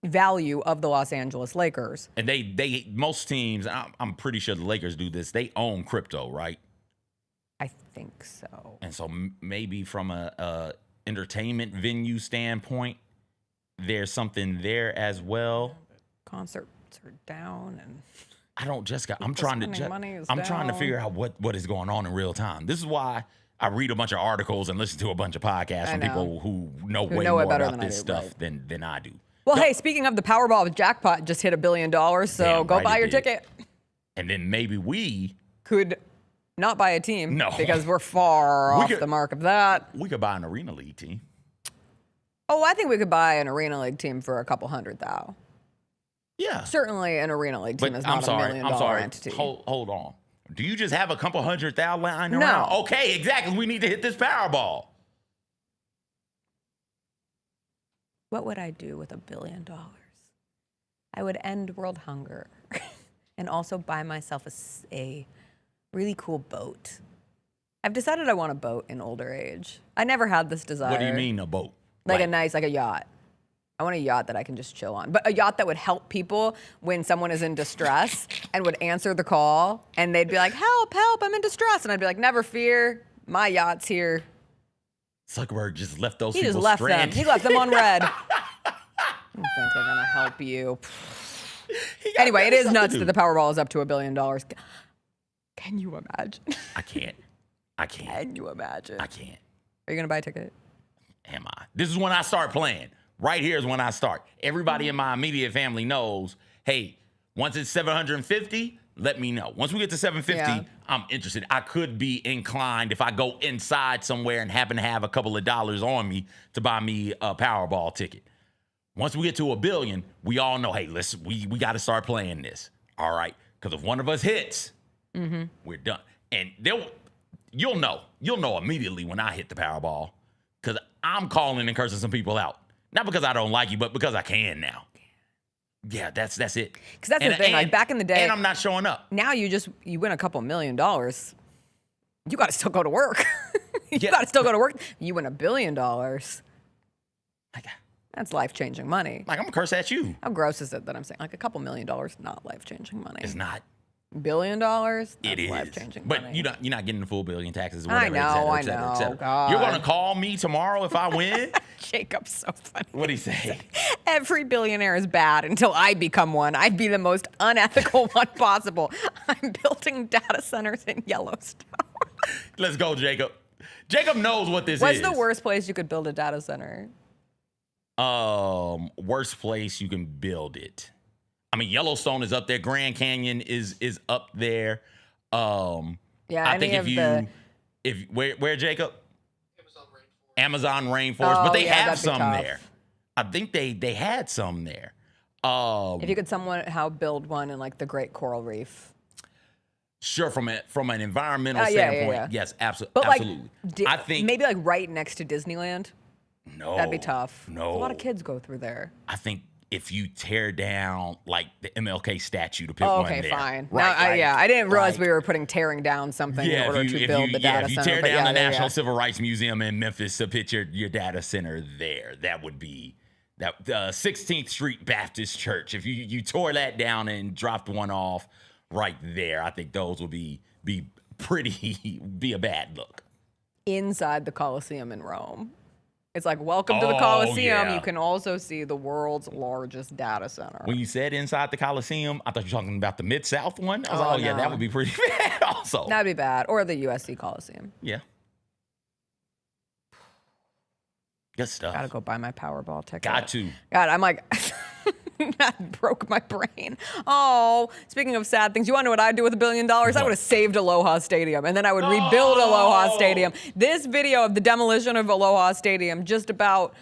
value of the Los Angeles Lakers. And they most teams, I'm pretty sure the Lakers do this, they own crypto, right? I think so. And so maybe from a entertainment venue standpoint, there's something there as well. Concerts are down and I'm trying to figure out what is going on in real time. This is why I read a bunch of articles and listen to a bunch of podcasts from people who know way more about this stuff than I do. Well, hey, speaking of the Powerball, the jackpot just hit $1 billion, so go buy your ticket. And then maybe we could not buy a team because we're far off the mark of that. We could buy an Arena League team. Oh, I think we could buy an Arena League team for a couple hundred thousand. Yeah. Certainly an Arena League team is not $1 million entity. Hold on. Do you just have a couple $100,000 lying around? No. Okay, exactly. We need to hit this Powerball. What would I do with $1 billion? I would end world hunger and also buy myself a really cool boat. I've decided I want a boat in older age. I never had this desire. What do you mean a boat? Like a nice, like a yacht. I want a yacht that I can just chill on. But a yacht that would help people when someone is in distress and would answer the call and they'd be like, help, I'm in distress. And I'd be like, never fear, my yacht's here. Zuckerberg just left those He people just left stranded. them. He left them on red. I don't think they're going to help you. Anyway, it is nuts that the Powerball is up to $1 billion. Can you imagine? I can't. Can you imagine? I can't. Are you going to buy a ticket? Am I? This is when I start playing. Right here is when I start. Everybody in my immediate family knows, hey, once it's 750, let me know. Once we get to 750, I'm interested. I could be inclined if I go inside somewhere and happen to have a couple of dollars on me to buy me a Powerball ticket. Once we get to $1 billion, we all know, hey, listen, we got to start playing this. All right? Because if one of us hits, we're done. And you'll know immediately when I hit the Powerball because I'm calling and cursing some people out. Not because I don't like you, but because I can now. Yeah, that's it. Because that's the thing. Like back in the day, and I'm not showing up. Now you win a couple $1 million. You got to still go to work. You got to still go to work. You win $1 billion. That's life-changing money. Like I'm gonna curse at you. How gross is it that I'm saying like a couple $1 million, not life-changing money? It's not. $1 billion? That's It is life-changing but money. you're not getting the full billion taxes. I Whatever, know, et cetera, et cetera. God. You're gonna call me tomorrow if I win. Jacob's so funny. What'd he say? Every billionaire is bad until I become one. I'd be the most unethical one possible. I'm building data centers in Yellowstone. Let's go, Jacob. Jacob knows what this is. What's the worst place you could build a data center? Worst place you can build it. I mean, Yellowstone is up there. Grand Canyon is up there. I think where Jacob? Amazon Rainforest. But they have some there. I think they had some there. If you could somehow build one in like the Great Coral Reef. Sure, from an environmental standpoint, yes, absolutely. But absolutely. I think maybe like right next to Disneyland. No, that'd be tough. No, a lot of kids go through there. I think if you tear down like the MLK statue to pick one there. Okay, fine. Right, now, I didn't realize we were tearing down something in order to build the data if you center. tear down the National Civil Rights Museum in Memphis to put your data center there, that would be that 16th Street Baptist Church. If you tore that down and dropped one off right there, I think those would be a bad look. Inside the Colosseum in Rome. It's like, welcome to the Colosseum. Yeah. You can also see the world's largest data center. When you said inside the Colosseum, I thought you were talking about the Mid-South one. I was like, yeah, that would be pretty bad also. That'd be bad. Or the USC Coliseum. Yeah. Good stuff. Gotta go buy my Powerball ticket. Got to. God, I'm like, that broke my brain. Oh, speaking of sad things, you want to know what I'd do with $1 billion? I would have saved Aloha Stadium, and then I would rebuild Aloha Stadium. This video of the demolition of Aloha Stadium just about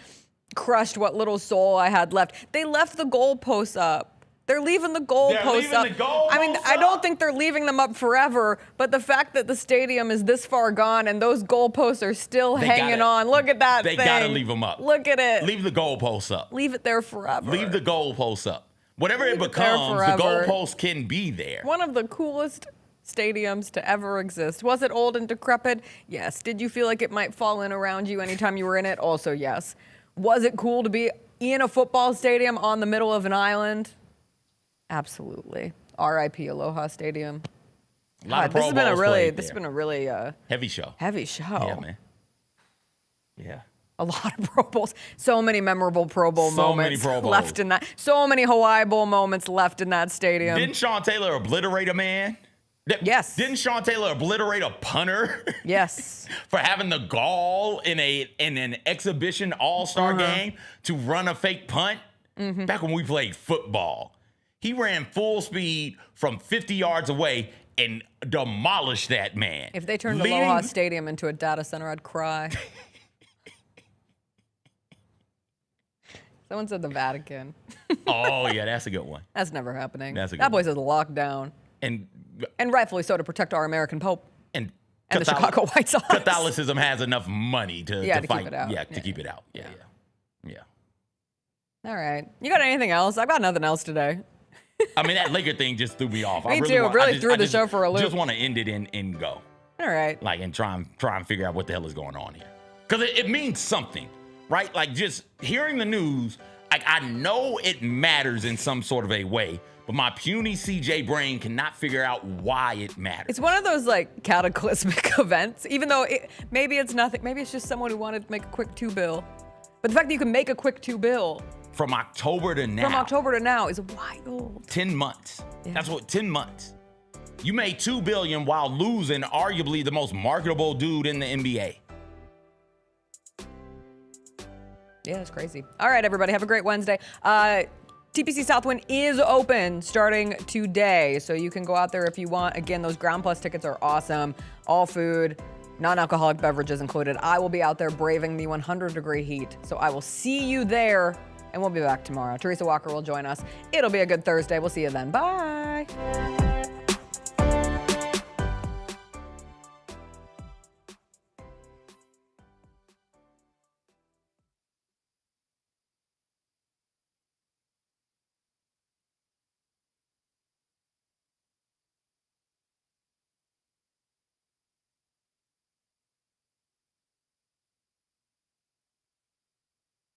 crushed what little soul I had left. They left the goalposts up. They're leaving the goalposts up. I mean, I don't think they're leaving them up forever, but the fact that the stadium is this far gone and those goalposts are still hanging on. Look at that thing. They gotta leave them up. Look at it. Leave the goalposts up. Leave it there forever. Leave the goalposts up. Whatever it becomes, the goalposts can be there. One of the coolest stadiums to ever exist. Was it old and decrepit? Yes. Did you feel like it might fall in around you anytime you were in it? Also, yes. Was it cool to be in a football stadium on the middle of an island? Absolutely. RIP Aloha Stadium. A lot of Pro Bowls this has been a really heavy show. Heavy show. Yeah, man. Yeah. A lot of Pro Bowls. So many memorable Pro Bowl moments Pro Bowls left in that. So many Hawaii Bowl moments left in that stadium. Didn't Sean Taylor obliterate a man? Yes. Didn't Sean Taylor obliterate a punter? Yes. For having the gall in an exhibition all-star game to run a fake punt? Back when we played football. He ran full speed from 50 yards away and demolished that man. If they turned Aloha Stadium into a data center, I'd cry. Someone said the Vatican. Oh, yeah, that's a good one. That's never happening. That's a good that place is locked down. And rightfully so, to protect our American Pope. And the Chicago White Sox. Catholicism has enough money to fight. Keep it out. Yeah, to keep it out. Yeah. All right. You got anything else? I've got nothing else today. I mean, that Laker thing just threw me off. Me too. It really threw the show for a loop. I just want to end it and go. All right. Like, and try and figure out what the hell is going on here. Because it means something, right? Like, just hearing the news, I know it matters in some sort of a way, but my puny CJ brain cannot figure out why it matters. It's one of those like cataclysmic events, even though maybe it's nothing. Maybe it's just someone who wanted to make a quick 2-bill. But the fact that you can make a quick 2-bill from October to now is wild. 10 months. Yeah. That's what 10 months. You made $2 billion while losing arguably the most marketable dude in the NBA. Yeah, that's crazy. All right, everybody, have a great Wednesday. TPC Southwind is open starting today, so you can go out there if you want. Again, those Ground Plus tickets are awesome. All food, non-alcoholic beverages included. I will be out there braving the 100-degree heat, so I will see you there, and we'll be back tomorrow. Teresa Walker will join us. It'll be a good Thursday. We'll see you then. Bye.